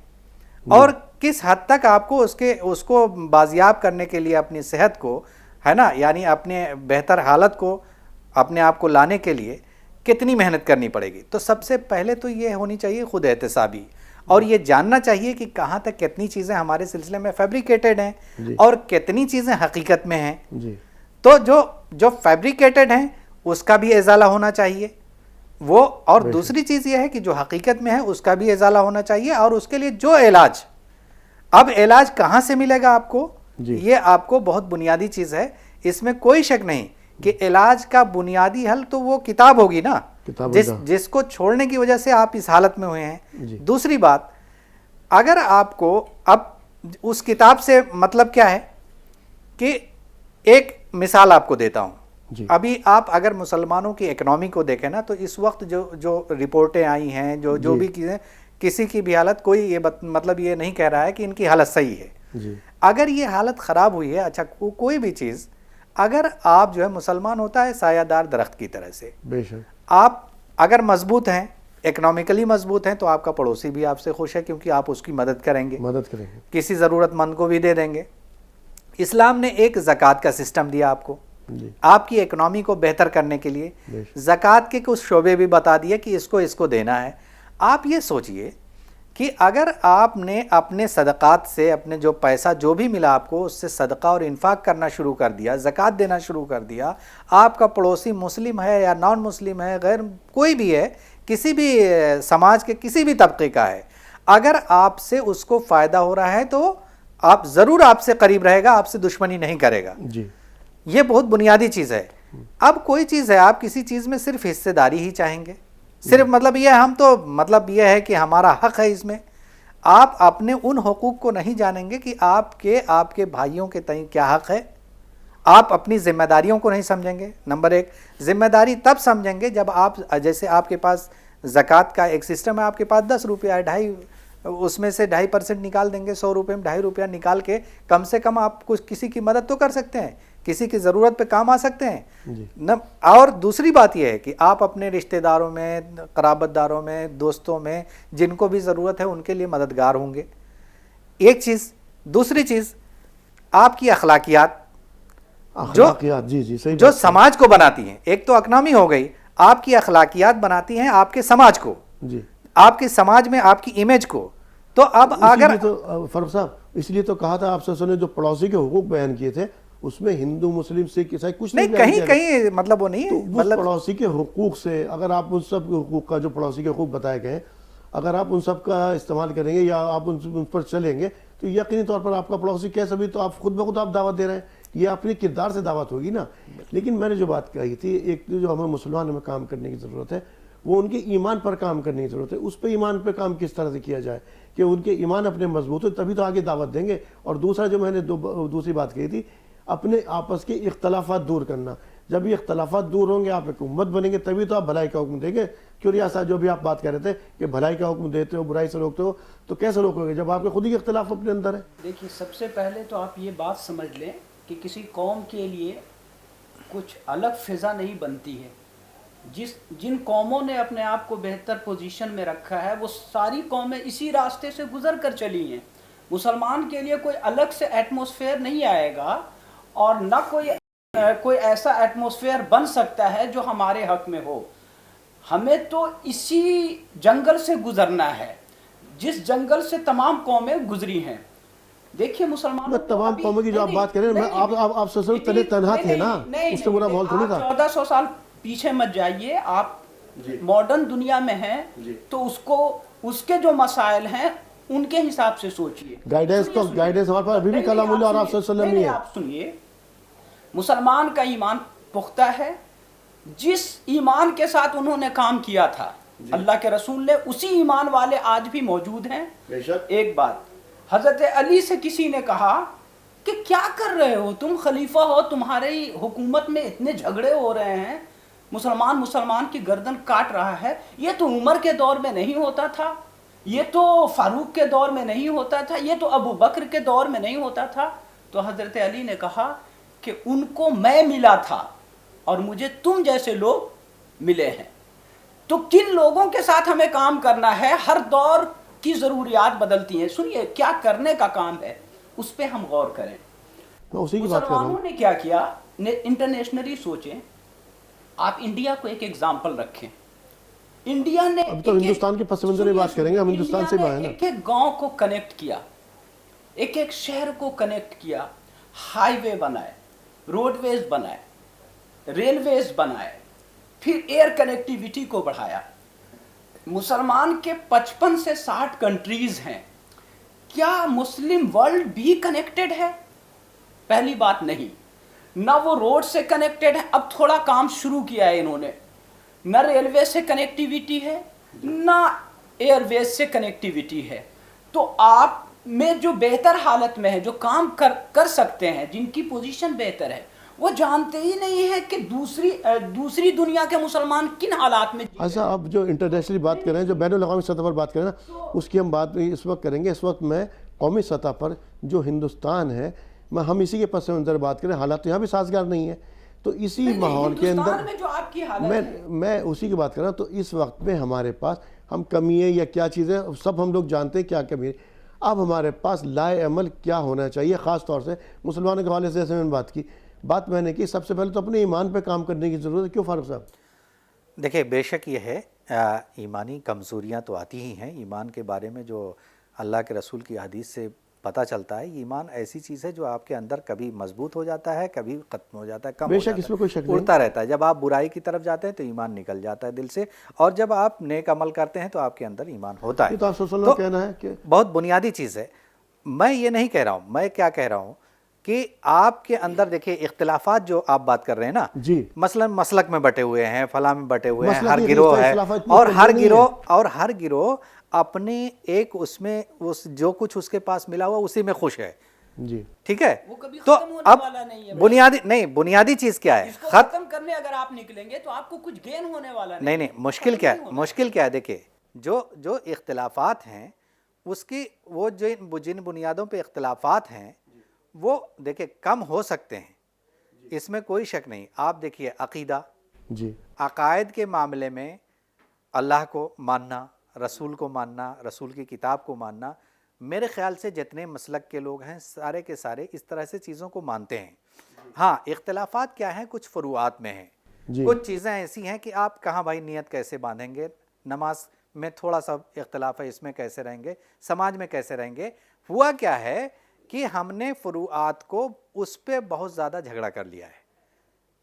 S2: اور کس حد تک آپ کو اس کو بازیاب کرنے کے لیے اپنی صحت کو، ہے نا، یعنی اپنے بہتر حالت کو اپنے آپ کو لانے کے لیے کتنی محنت کرنی پڑے گی۔ تو سب سے پہلے تو یہ ہونی چاہیے خود احتسابی، اور یہ جاننا چاہیے کہ کہاں تک کتنی چیزیں ہمارے سلسلے میں فیبریکیٹڈ ہیں اور کتنی چیزیں حقیقت میں ہیں۔ تو جو فیبریکیٹڈ ہیں اس کا بھی ازالہ ہونا چاہیے وہ، اور دوسری چیز یہ ہے کہ جو حقیقت میں ہے اس کا بھی ازالہ ہونا چاہیے، اور اس کے لیے جو علاج، اب علاج کہاں سے ملے گا آپ کو، یہ آپ کو بہت بنیادی چیز ہے، اس میں کوئی شک نہیں کہ علاج کا بنیادی حل تو وہ کتاب ہوگی نا، جس کو چھوڑنے کی وجہ سے آپ اس حالت میں ہوئے ہیں۔ دوسری بات، اگر آپ کو اب اس کتاب سے مطلب کیا ہے کہ ایک مثال آپ کو دیتا ہوں، ابھی آپ اگر مسلمانوں کی اکنامی کو دیکھیں نا، تو اس وقت جو رپورٹیں آئی ہیں، جو بھی چیزیں، کسی کی بھی حالت، کوئی یہ مطلب یہ نہیں کہہ رہا ہے کہ ان کی حالت صحیح ہے۔ اگر یہ حالت خراب ہوئی ہے، اچھا کوئی بھی چیز، اگر آپ جو ہے مسلمان ہوتا ہے سایہ دار درخت کی طرح سے، آپ اگر مضبوط ہیں، اکنامیکلی مضبوط ہیں، تو آپ کا پڑوسی بھی آپ سے خوش ہے، کیونکہ آپ اس کی مدد کریں گے، کسی ضرورت مند کو بھی دے دیں گے۔ اسلام نے ایک زکوٰۃ کا سسٹم دیا آپ کو، آپ کی اکنامی کو بہتر کرنے کے لیے زکوٰۃ کے کچھ شعبے بھی بتا دیے کہ اس کو دینا ہے۔ آپ یہ سوچئے کہ اگر آپ نے اپنے صدقات سے، اپنے جو پیسہ جو بھی ملا آپ کو، اس سے صدقہ اور انفاق کرنا شروع کر دیا، زکوٰۃ دینا شروع کر دیا، آپ کا پڑوسی مسلم ہے یا نان مسلم ہے، غیر کوئی بھی ہے، کسی بھی سماج کے کسی بھی طبقے کا ہے، اگر آپ سے اس کو فائدہ ہو رہا ہے تو آپ ضرور آپ سے قریب رہے گا، آپ سے دشمنی نہیں کرے گا۔ یہ بہت بنیادی چیز ہے۔ اب کوئی چیز ہے، آپ کسی چیز میں صرف حصے داری ہی چاہیں گے، صرف مطلب یہ ہم تو مطلب یہ ہے کہ ہمارا حق ہے اس میں، آپ اپنے ان حقوق کو نہیں جانیں گے کہ آپ کے بھائیوں کے تئیں کیا حق ہے، آپ اپنی ذمہ داریوں کو نہیں سمجھیں گے۔ نمبر ایک، ذمہ داری تب سمجھیں گے جب آپ، جیسے آپ کے پاس زکوٰۃ کا ایک سسٹم ہے، آپ کے پاس 10 روپیہ ہے، اس میں سے 2.5% نکال دیں گے، 100 روپے میں 2.5 روپیہ نکال کے کم سے کم آپ کچھ کسی کی مدد تو کر سکتے ہیں، کسی کی ضرورت پہ کام آ سکتے ہیں۔ اور دوسری بات یہ ہے کہ آپ اپنے رشتہ داروں میں، قرابت داروں میں، دوستوں میں، جن کو بھی ضرورت ہے ان کے لیے مددگار ہوں گے، ایک چیز۔ دوسری چیز، آپ کی اخلاقیات جو سماج کو بناتی ہیں، ایک تو اکنامی ہو گئی، آپ کی اخلاقیات بناتی ہیں آپ کے سماج کو، آپ کے سماج میں آپ کی امیج کو۔ تو اب اگر
S1: فاروق صاحب، اس لیے تو کہا تھا آپ سے نے جو پڑوسی کے حقوق بیان کیے تھے، اس میں ہندو، مسلم، سکھ، عیسائی کچھ نہیں،
S2: کہیں مطلب وہ نہیں ہے،
S1: مطلب پڑوسی کے حقوق سے اگر آپ ان سب کے حقوق کا، جو پڑوسی کے حقوق بتائے گئے، اگر آپ ان سب کا استعمال کریں گے یا آپ ان پر چلیں گے تو یقینی طور پر آپ کا پڑوسی کیسا بھی، تو آپ خود بخود آپ دعوت دے رہے ہیں، یہ اپنے کردار سے دعوت ہوگی نا۔ لیکن میں نے جو بات کہی تھی، ایک جو ہمیں مسلمان میں کام کرنے کی ضرورت ہے، وہ ان کے ایمان پر کام کرنے کی ضرورت ہے. اس پہ ایمان پہ کام کس طرح سے کیا جائے کہ ان کے ایمان اپنے مضبوط ہو, تبھی تو آگے دعوت دیں گے. اور دوسرا جو میں نے دوسری بات کہی تھی, اپنے آپس کے اختلافات دور کرنا. جب یہ اختلافات دور ہوں گے, آپ ایک امت بنیں گے, تبھی تو آپ بھلائی کا حکم دیں گے. کیوں ریاض صاحب جو بھی آپ بات کر رہے تھے کہ بھلائی کا حکم دیتے ہو, برائی سے روکتے ہو, تو کیسے روکو گے جب آپ کے خود ہی اختلاف اپنے اندر ہے؟
S3: دیکھیے سب سے پہلے تو آپ یہ بات سمجھ لیں کہ کسی قوم کے لیے کچھ الگ فضا نہیں بنتی ہے. جن قوموں نے اپنے آپ کو بہتر پوزیشن میں رکھا ہے وہ ساری قومیں اسی راستے سے گزر کر چلی ہیں. مسلمان کے لیے کوئی الگ سے ایٹماسفیئر نہیں آئے گا, اور نہ کوئی ایسا ایٹماسفیئر بن سکتا ہے جو ہمارے حق میں ہو. ہمیں تو اسی جنگل سے گزرنا ہے جس جنگل سے تمام قومیں گزری ہیں. دیکھیے مسلمانوں
S1: تمام قوموں کی جو آپ بات کریں, آپ سلسلہ تلے تنہا تھے نا, اس سے برا ماحول تھوڑی تھا.
S3: 1400 سال پیچھے مت جائیے, آپ ماڈرن دنیا میں ہیں تو اس کے جو مسائل ہیں ان کے حساب سے سوچئے.
S1: گائیڈنس ہمارے پاس ابھی بھی کلام اللہ اور آپ صلی اللہ علیہ وسلم ہی ہے.
S3: آپ سنیے, مسلمان کا ایمان پختہ ہے. جس ایمان کے ساتھ انہوں نے کام کیا تھا اللہ کے رسول نے, اسی ایمان والے آج بھی موجود ہیں. ایک بات, حضرت علی سے کسی نے کہا کہ کیا کر رہے ہو تم, خلیفہ ہو, تمہاری حکومت میں اتنے جھگڑے ہو رہے ہیں, مسلمان کی گردن کاٹ رہا ہے, یہ تو عمر کے دور میں نہیں ہوتا تھا, یہ تو فاروق کے دور میں نہیں ہوتا تھا, یہ تو ابو بکر کے دور میں نہیں ہوتا تھا. تو حضرت علی نے کہا کہ ان کو میں ملا تھا اور مجھے تم جیسے لوگ ملے ہیں. تو کن لوگوں کے ساتھ ہمیں کام کرنا ہے, ہر دور کی ضروریات بدلتی ہیں. سنیے کیا کرنے کا کام ہے اس پہ ہم غور کریں.
S1: میں اسی کی بات کر رہا ہوں.
S3: مسلمانوں نے کیا کیا, انٹرنیشنلی سوچیں. آپ انڈیا کو ایک ایگزامپل رکھیں. انڈیا نے
S1: اب تو ہندوستان کے پس منظر میں بات کریں گے, ہم ہندوستان سے باہر ہیں.
S3: ایک ایک گاؤں کو کنیکٹ کیا, ایک ایک شہر کو کنیکٹ کیا, ہائی وے بنائے, روڈ ویز بنائے, ریلویز بنائے, پھر ایئر کنیکٹیویٹی کو بڑھایا. مسلمان کے 55 سے 60 کنٹریز ہیں. کیا مسلم ورلڈ بھی کنیکٹڈ ہے؟ پہلی بات نہیں. نہ وہ روڈ سے کنیکٹڈ ہے, اب تھوڑا کام شروع کیا ہے انہوں نے. نہ ریلوے سے کنیکٹیویٹی ہے, نہ ایئر ویز سے کنیکٹیویٹی ہے. تو آپ میں جو بہتر حالت میں ہے, جو کام کر سکتے ہیں, جن کی پوزیشن بہتر ہے, وہ جانتے ہی نہیں ہے کہ دوسری دنیا کے مسلمان کن حالات میں.
S1: ایسا آپ جو انٹرنیشنلی بات کر رہے ہیں, جو بین الاقوامی سطح پر بات کریں نا, اس کی ہم بات اس وقت کریں گے. اس وقت میں قومی سطح پر جو ہندوستان ہے, ہم اسی کے پس منظر بات کریں. حالات یہاں بھی سازگار نہیں ہے, تو اسی ماحول کے اندر میں اسی کی بات کر رہا ہوں. تو اس وقت میں ہمارے پاس ہم کمیاں یا کیا چیزیں سب ہم لوگ جانتے ہیں کیا کمی ہے. اب ہمارے پاس لائے عمل کیا ہونا چاہیے, خاص طور سے مسلمانوں کے حوالے سے. جیسے میں نے بات میں نے کی, سب سے پہلے تو اپنے ایمان پہ کام کرنے کی ضرورت ہے. کیوں فاروق صاحب؟
S2: دیکھیں بے شک یہ ہے, ایمانی کمزوریاں تو آتی ہی ہیں. ایمان کے بارے میں جو اللہ کے رسول کی حدیث سے پتہ چلتا ہے, ایمان ایسی چیز ہے جو آپ کے اندر کبھی مضبوط ہو جاتا ہے, کبھی ختم ہو جاتا ہے, کم
S1: بے
S2: ہو
S1: شک
S2: جاتا
S1: اس میں کوئی شک
S2: ہے,
S1: نہیں.
S2: اڑتا رہتا ہے. جب آپ برائی کی طرف جاتے ہیں تو ایمان نکل جاتا ہے دل سے, اور جب آپ نیک عمل کرتے ہیں تو آپ کے اندر ایمان ہوتا ہے.
S1: یہ تو آپ صلی اللہ علیہ وسلم کا کہنا ہے کہ
S2: بہت بنیادی چیز ہے. میں یہ نہیں کہہ رہا ہوں, میں کیا کہہ رہا ہوں کہ آپ کے اندر دیکھیں اختلافات جو آپ بات کر رہے ہیں نا,
S1: جی,
S2: مثلا مسلک میں بٹے ہوئے ہیں, فلاں میں بٹے ہوئے ہیں,
S1: مسلک
S2: ہر
S1: یہ
S2: گروہ ہے,
S1: اختلافات
S2: اور ہر گروہ اپنے ایک اس میں جو کچھ اس کے پاس ملا ہوا اسی میں خوش ہے.
S1: جی,
S2: ٹھیک ہے,
S3: تو
S2: اب بنیادی چیز کیا ہے,
S3: ختم کرنے اگر آپ نکلیں گے تو آپ کو کچھ گین ہونے والا
S2: نہیں. مشکل کیا ہے, دیکھیں جو اختلافات ہیں اس کی وہ جن بنیادوں پہ اختلافات ہیں وہ دیکھیں کم ہو سکتے ہیں, اس میں کوئی شک نہیں. آپ دیکھیے عقیدہ,
S1: جی,
S2: عقائد کے معاملے میں اللہ کو ماننا, رسول کو ماننا, رسول کی کتاب کو ماننا, میرے خیال سے جتنے مسلک کے لوگ ہیں سارے کے سارے اس طرح سے چیزوں کو مانتے ہیں. ہاں اختلافات کیا ہیں, کچھ فروعات میں ہیں. کچھ چیزیں ایسی ہیں کہ آپ کہاں بھائی نیت کیسے باندھیں گے, نماز میں تھوڑا سا اختلاف ہے, اس میں کیسے رہیں گے, سماج میں کیسے رہیں گے. ہوا کیا ہے کہ ہم نے فروعات کو اس پہ بہت زیادہ جھگڑا کر لیا ہے.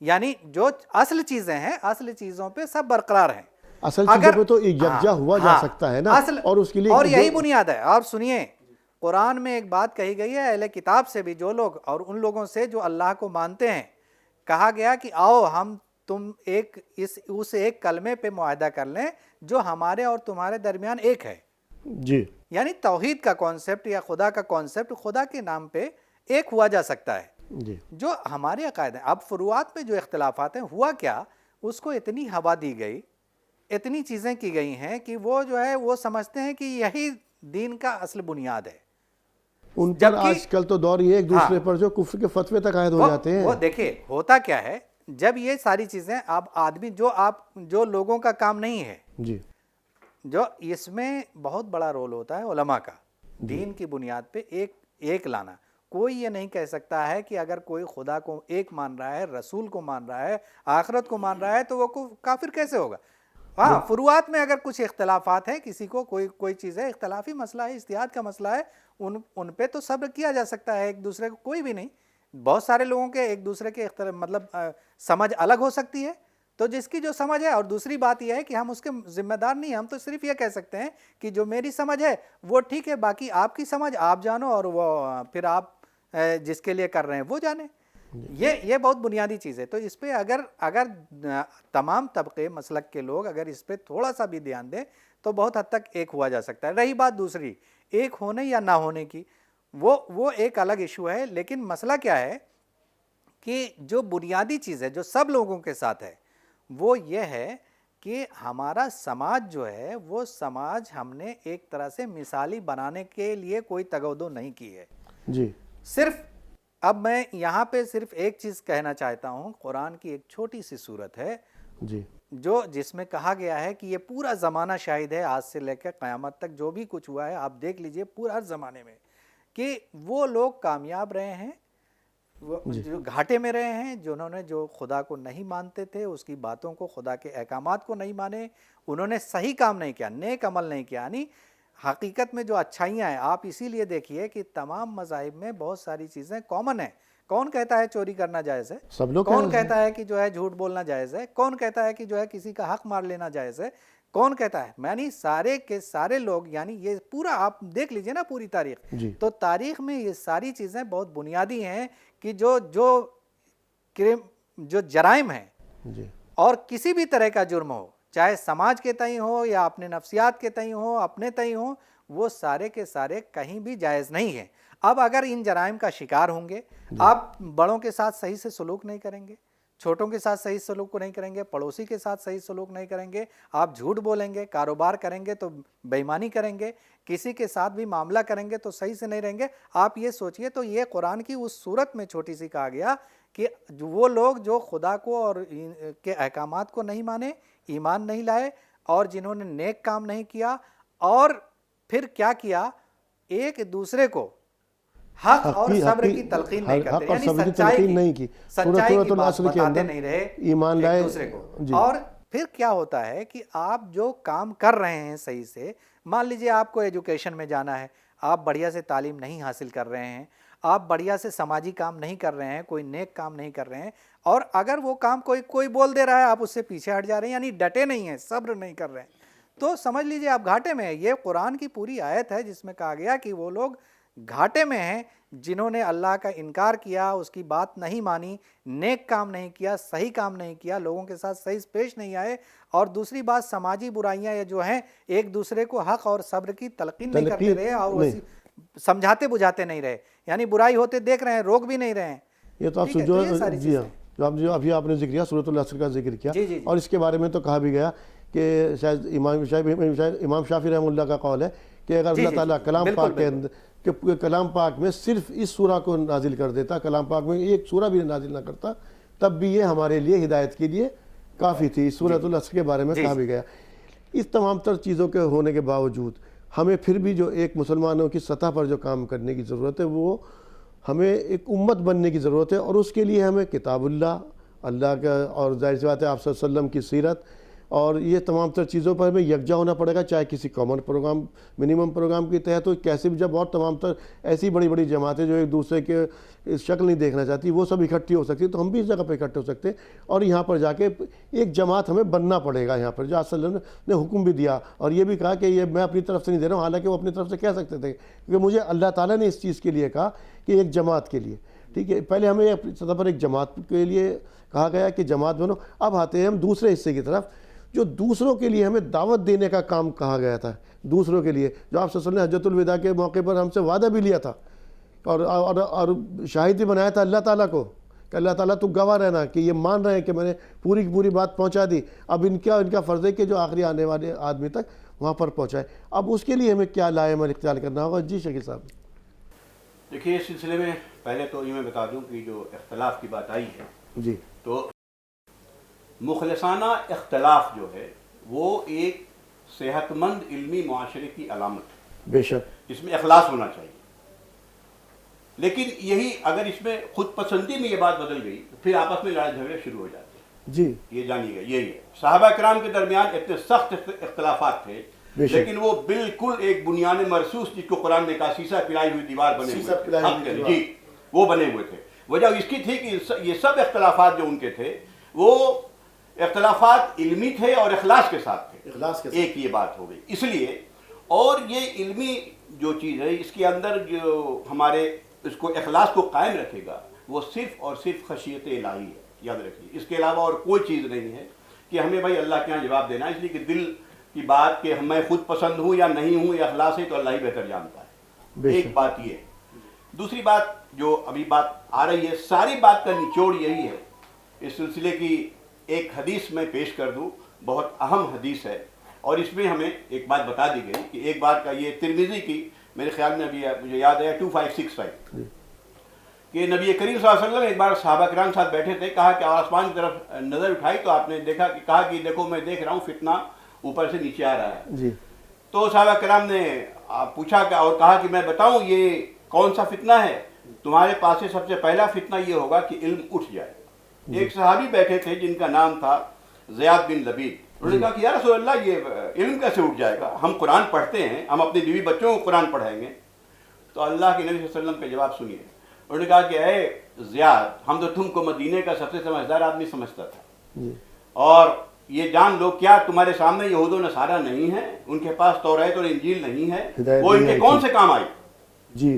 S2: یعنی جو اصل چیزیں ہیں, اصل چیزوں پہ سب برقرار ہیں.
S1: اصل چیزوں پہ تو یکجا ہوا جا سکتا ہے نا, اور اس کے لیے
S2: اور یہی بنیاد ہے. اور سنیے, قرآن میں ایک بات کہی گئی ہے, اہل کتاب سے بھی جو لوگ اور ان لوگوں سے جو اللہ کو مانتے ہیں, کہا گیا کہ آؤ ہم تم اس ایک کلمے پہ معاہدہ کر لیں جو ہمارے اور تمہارے درمیان ایک ہے.
S1: جی
S2: یعنی توحید کا کانسیپٹ یا خدا کا کانسیپٹ خدا کے نام پہ ایک ہوا جا سکتا ہے.
S1: جی
S2: جو ہمارے عقائد ہیں، اب فروعات میں جو اختلافات ہیں، ہوا کیا، اس کو اتنی ہوا دی گئی، اتنی چیزیں کی گئی ہیں کہ وہ جو ہے وہ سمجھتے ہیں کہ یہی دین کا اصل بنیاد ہے.
S1: ان پر
S2: جبکہ
S1: آج کل تو دور یہ ایک دوسرے پر جو کفر کے فتوے تک عائد ہو جاتے ہیں.
S2: وہ دیکھیں ہوتا کیا ہے، جب یہ ساری چیزیں اب آدمی جو لوگوں کا کام نہیں ہے،
S1: جی
S2: جو اس میں بہت بڑا رول ہوتا ہے علماء کا، دین کی بنیاد پہ ایک لانا. کوئی یہ نہیں کہہ سکتا ہے کہ اگر کوئی خدا کو ایک مان رہا ہے، رسول کو مان رہا ہے، آخرت کو مان رہا ہے تو وہ کافر کیسے ہوگا. ہاں فروعات میں اگر کچھ اختلافات ہیں، کسی کو کوئی چیز ہے، اختلافی مسئلہ ہے، اجتہاد کا مسئلہ ہے، ان پہ تو صبر کیا جا سکتا ہے. ایک دوسرے کو کوئی بھی نہیں، بہت سارے لوگوں کے ایک دوسرے کے مطلب سمجھ الگ ہو سکتی ہے، تو جس کی جو سمجھ ہے. اور دوسری بات یہ ہے کہ ہم اس کے ذمہ دار نہیں، ہم تو صرف یہ کہہ سکتے ہیں کہ جو میری سمجھ ہے وہ ٹھیک ہے، باقی آپ کی سمجھ آپ جانو، اور وہ پھر آپ جس کے لیے کر رہے ہیں وہ جانیں. یہ بہت بنیادی چیز ہے. تو اس پہ اگر تمام طبقے مسلک کے لوگ اگر اس پہ تھوڑا سا بھی دھیان دیں تو بہت حد تک ایک ہوا جا سکتا ہے. رہی بات دوسری ایک ہونے یا نہ ہونے کی، وہ ایک الگ ایشو ہے. لیکن مسئلہ کیا ہے کہ جو بنیادی چیز ہے جو سب لوگوں کے ساتھ ہے وہ یہ ہے کہ ہمارا سماج جو ہے وہ سماج ہم نے ایک طرح سے مثالی بنانے کے لیے کوئی تگودو نہیں کی ہے.
S1: جی
S2: صرف اب میں یہاں پہ صرف ایک چیز کہنا چاہتا ہوں. قرآن کی ایک چھوٹی سی سورت ہے
S1: جی
S2: جس میں کہا گیا ہے کہ یہ پورا زمانہ شاہد ہے، آج سے لے کر قیامت تک جو بھی کچھ ہوا ہے آپ دیکھ لیجئے پورا ہر زمانے میں، کہ وہ لوگ کامیاب رہے ہیں، جو گھاٹے میں رہے ہیں، جنہوں نے جو خدا کو نہیں مانتے تھے، اس کی باتوں کو، خدا کے احکامات کو نہیں مانے، انہوں نے صحیح کام نہیں کیا، نیک عمل نہیں کیا. یعنی حقیقت میں جو اچھائیاں ہیں، آپ اسی لیے دیکھیے کہ تمام مذاہب میں بہت ساری چیزیں کامن ہیں. کون کہتا ہے چوری کرنا جائز ہے؟
S1: سب لوگ
S2: کون کہتا ہے کہ جو ہے جھوٹ بولنا جائز ہے؟ کون کہتا ہے کہ جو ہے کسی کا حق مار لینا جائز ہے؟ کون کہتا ہے؟ یعنی سارے کے سارے لوگ، یعنی یہ پورا آپ دیکھ لیجئے نا پوری تاریخ، تو تاریخ میں یہ ساری چیزیں بہت بنیادی ہیں کہ جو جرائم ہیں اور کسی بھی طرح کا جرم ہو، چاہے سماج کے تئیں ہو یا اپنے نفسیات کے تئیں ہو، اپنے تئیں ہو، وہ سارے کے سارے کہیں بھی جائز نہیں ہیں. اب اگر ان جرائم کا شکار ہوں گے، آپ بڑوں کے ساتھ صحیح سے سلوک نہیں کریں گے، چھوٹوں کے ساتھ صحیح سلوک کو نہیں کریں گے، پڑوسی کے ساتھ صحیح سلوک نہیں کریں گے، آپ جھوٹ بولیں گے، کاروبار کریں گے تو بے ایمانی کریں گے، کسی کے ساتھ بھی معاملہ کریں گے تو صحیح سے نہیں رہیں گے. آپ یہ سوچئے. تو یہ قرآن کی اس صورت میں چھوٹی سی کہا گیا کہ وہ لوگ جو خدا کو اور کے احکامات کو نہیں مانے، ایمان نہیں لائے، اور جنہوں نے نیک کام نہیں کیا، اور پھر کیا کیا، ایک دوسرے کو حق اور صبر کی تلقین نہیں کرتے، یعنی سچائی کی بات بتاتے نہیں رہے
S1: ایمان لائے
S2: ایک دوسرے کو. اور پھر کیا ہوتا ہے کہ آپ جو کام کر رہے ہیں صحیح سے، مان لیجئے آپ کو ایجوکیشن میں جانا ہے، آپ بڑھیا سے تعلیم نہیں حاصل کر رہے ہیں، آپ بڑھیا سے سماجی کام نہیں کر رہے ہیں، کوئی نیک کام نہیں کر رہے ہیں، اور اگر وہ کام کوئی بول دے رہا ہے آپ اس سے پیچھے ہٹ جا رہے ہیں، یعنی ڈٹے نہیں ہیں، صبر نہیں کر رہے ہیں، تو سمجھ لیجئے آپ گھاٹے میں ہیں. یہ قرآن کی پوری آیت ہے جس میں کہا گیا کہ وہ لوگ گھاٹے میں ہیں جنہوں نے اللہ کا انکار کیا، اس کی بات نہیں مانی، نیک کام نہیں کیا، صحیح کام نہیں کیا، لوگوں کے ساتھ صحیح پیش نہیں آئے. اور دوسری بات سماجی برائیاں جو ہیں ایک دوسرے کو حق اور صبر کی تلقین نہیں کرتے رہے، اور سمجھاتے بجھاتے نہیں رہے، یعنی برائی ہوتے دیکھ رہے ہیں، روک بھی نہیں رہے ہیں.
S1: یہ تو آپ جی ہاں جو ابھی آپ نے ذکر کیا سورۃ العصر کا ذکر کیا، اور اس کے بارے میں تو کہا بھی گیا کہ شاید امام شافعی رحمہ اللہ کا قول ہے کہ اگر اللہ تعالیٰ کلام پاک کے اندر کہ کلام پاک میں صرف اس سورہ کو نازل کر دیتا، کلام پاک میں ایک سورہ بھی نازل نہ کرتا، تب بھی یہ ہمارے لیے ہدایت کے لیے کافی تھی. سورۃ العصر کے بارے میں کہا بھی گیا. اس تمام تر چیزوں کے ہونے کے باوجود ہمیں پھر بھی جو ایک مسلمانوں کی سطح پر جو کام کرنے کی ضرورت ہے، وہ ہمیں ایک امت بننے کی ضرورت ہے. اور اس کے لیے ہمیں کتاب اللہ کا، اور ظاہر سی بات ہے آپ صلی اللہ علیہ وسلم کی سیرت، اور یہ تمام تر چیزوں پر ہمیں یکجا ہونا پڑے گا، چاہے کسی کامن پروگرام، منیمم پروگرام کے تحت ہو، کیسے بھی. جب اور تمام تر ایسی بڑی بڑی جماعتیں جو ایک دوسرے کے شکل نہیں دیکھنا چاہتی، وہ سب اکٹھی ہو سکتی، تو ہم بھی اس جگہ پہ اکٹھے ہو سکتے ہیں. اور یہاں پر جا کے ایک جماعت ہمیں بننا پڑے گا. یہاں پر جو صلی اللہ علیہ وسلم نے حکم بھی دیا، اور یہ بھی کہا کہ یہ میں اپنی طرف سے نہیں دے رہا ہوں، حالانکہ وہ اپنی طرف سے کہہ سکتے تھے، کیونکہ مجھے اللہ تعالیٰ نے اس چیز کے لیے کہا کہ ایک جماعت کے لیے. ٹھیک ہے. پہلے ہمیں اپنی سطح پر ایک جماعت کے لیے کہا گیا کہ جماعت بنو. اب آتے ہیں ہم دوسرے حصے کی طرف جو دوسروں کے لیے ہمیں دعوت دینے کا کام کہا گیا تھا. دوسروں کے لیے جو آپ صلی اللہ علیہ وسلم نے حجۃ الوداع کے موقع پر ہم سے وعدہ بھی لیا تھا اور شاہد بھی بنایا تھا اللہ تعالیٰ کو کہ اللہ تعالیٰ تو گواہ رہنا کہ یہ مان رہے ہیں کہ میں نے پوری کی پوری بات پہنچا دی. اب ان کا فرض ہے کہ جو آخری آنے والے آدمی تک وہاں پر پہنچائے. اب اس کے لیے ہمیں کیا لائے عمل اختیار کرنا ہوگا؟ جی شکیل صاحب.
S4: دیکھیے اس سلسلے میں پہلے تو یہ میں بتا دوں کہ جو اختلاف کی بات آئی ہے
S1: جی
S4: تو مخلصانہ اختلاف جو ہے وہ ایک صحت مند علمی معاشرے کی علامت ہے.
S1: بے شک.
S4: اس میں اخلاص ہونا چاہیے. لیکن یہی اگر اس میں خود پسندی میں یہ بات بدل گئی تو پھر آپس میں لڑائی جھگڑے شروع ہو جاتے ہیں.
S1: جی
S4: یہ جانیے گا یہی ہے. صحابہ کرام کے درمیان اتنے سخت اختلافات تھے لیکن وہ بالکل ایک بنیاد مرصوص جس کو قرآن نے کہا سیسا پلائی ہوئی دیوار بنے ہوئے تھے. جی وہ بنے ہوئے تھے. وجہ اس کی تھی کہ یہ سب اختلافات جو ان کے تھے وہ اختلافات علمی تھے اور اخلاص کے ساتھ تھے. ایک یہ بات ہو گئی. اس لیے اور یہ علمی جو چیز ہے اس کے اندر جو ہمارے اس کو اخلاص کو قائم رکھے گا وہ صرف اور صرف خشیت الہی ہے. یاد رکھیے اس کے علاوہ اور کوئی چیز نہیں ہے کہ ہمیں بھائی اللہ کے یہاں جواب دینا ہے. اس لیے کہ دل کی بات کہ میں خود پسند ہوں یا نہیں ہوں یا اخلاص ہے تو اللہ ہی بہتر جانتا ہے. ایک بات یہ ہے. دوسری بات جو ابھی بات آ رہی ہے ساری بات کا نچوڑ یہی ہے. اس سلسلے کی ایک حدیث میں پیش کر دوں. بہت اہم حدیث ہے اور اس میں ہمیں ایک بات بتا دی گئی کہ ایک بار کا یہ ترمذی کی میرے خیال میں ابھی مجھے یاد ہے 2565 کہ نبی کریم صلی اللہ علیہ وسلم ایک بار صحابہ کرام ساتھ بیٹھے تھے. کہا کہ آسمان کی طرف نظر اٹھائی تو آپ نے دیکھا کہ کہا کہ دیکھو میں دیکھ رہا ہوں فتنہ اوپر سے نیچے آ رہا ہے.
S1: جی
S4: تو صحابہ کرام نے پوچھا کہ اور کہا کہ میں بتاؤں یہ کون سا فتنہ ہے؟ تمہارے پاس سے سب سے پہلا فتنہ یہ ہوگا کہ علم اٹھ جائے. ایک صحابی بیٹھے تھے جن کا نام تھا زیاد بن لبید. انہوں نے کہا کہ یا رسول اللہ یہ علم کیسے اٹھ جائے گا؟ ہم قرآن پڑھتے ہیں, ہم اپنی بیوی بچوں کو قرآن پڑھائیں گے. تو اللہ کے نبی صلی اللہ علیہ وسلم کا جواب سنیے. انہوں نے کہا کہ اے زیاد ہم تو تم کو مدینے کا سب سے سمجھدار آدمی سمجھتا تھا اور یہ جان لو کیا تمہارے سامنے یہود و نصارہ نہیں ہیں؟ ان کے پاس توریت اور انجیل نہیں ہے, وہ ان کے کون سے کام آئی؟
S1: جی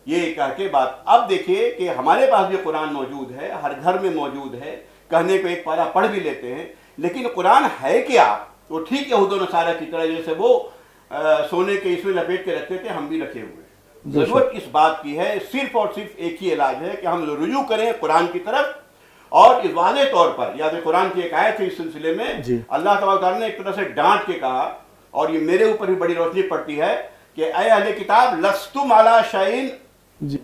S4: یہ کہہ کے بات. اب دیکھیے کہ ہمارے پاس بھی قرآن موجود ہے, ہر گھر میں موجود ہے, کہنے کو ایک پارہ پڑھ بھی لیتے ہیں لیکن قرآن ہے کیا؟ وہ ٹھیک یہود و نصارہ کی طرح جیسے وہ سونے کے اس میں لپیٹ کے رکھتے تھے ہم بھی رکھے ہوئے. ضرورت اس بات کی ہے صرف اور صرف ایک ہی علاج ہے کہ ہم رجوع کریں قرآن کی طرف. اور اس واضح طور پر یاد قرآن کی ایک آیت ہے اس سلسلے میں اللہ تعالیٰ نے ایک طرح سے ڈانٹ کے کہا اور یہ میرے اوپر بھی بڑی روشنی پڑتی ہے کہ اے اہل کتاب لستم علی شیء,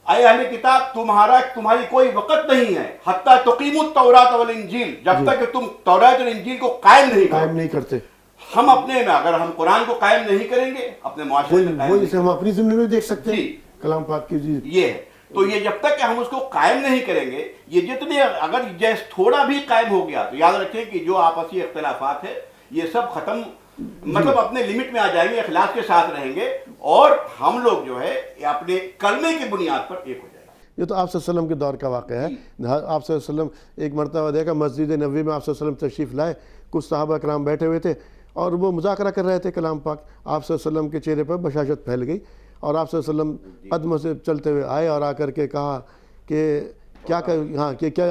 S4: اے اہل کتاب تمہاری کوئی وقت نہیں ہے حتی تقیموا التوراۃ والانجیل, جب تک کہ تم تورات اور انجیل کو قائم نہیں کرتے. ہم اپنے میں اگر ہم قرآن کو قائم نہیں کریں گے اپنے معاشرے میں
S1: وہ جسے ہم اپنی زندگی میں دیکھ سکتے ہیں کلام پاک کی. جی
S4: یہ ہے. تو یہ جب تک کہ ہم اس کو قائم نہیں کریں گے, یہ جتنے اگر جیسے تھوڑا بھی قائم ہو گیا تو یاد رکھیں کہ جو آپسی اختلافات ہے یہ سب ختم, مطلب اپنے لمٹ میں آ جائیں گے, اخلاص کے ساتھ رہیں گے اور ہم لوگ جو ہے اپنے کلمے کی بنیاد پر ایک ہو جائیں گے.
S1: یہ تو آپ صلی اللہ علیہ وسلم کے دور کا واقعہ ہے. آپ صلی اللہ علیہ وسلم ایک مرتبہ دیکھا مسجد نبوی میں آپ صلی اللہ علیہ وسلم تشریف لائے, کچھ صحابہ کرام بیٹھے ہوئے تھے اور وہ مذاکرہ کر رہے تھے کلام پاک. آپ صلی اللہ علیہ وسلم کے چہرے پر بشاشت پھیل گئی اور آپ صلی اللہ علیہ وسلم قدم سے چلتے ہوئے آئے اور آ کر کے کہا کہ کیا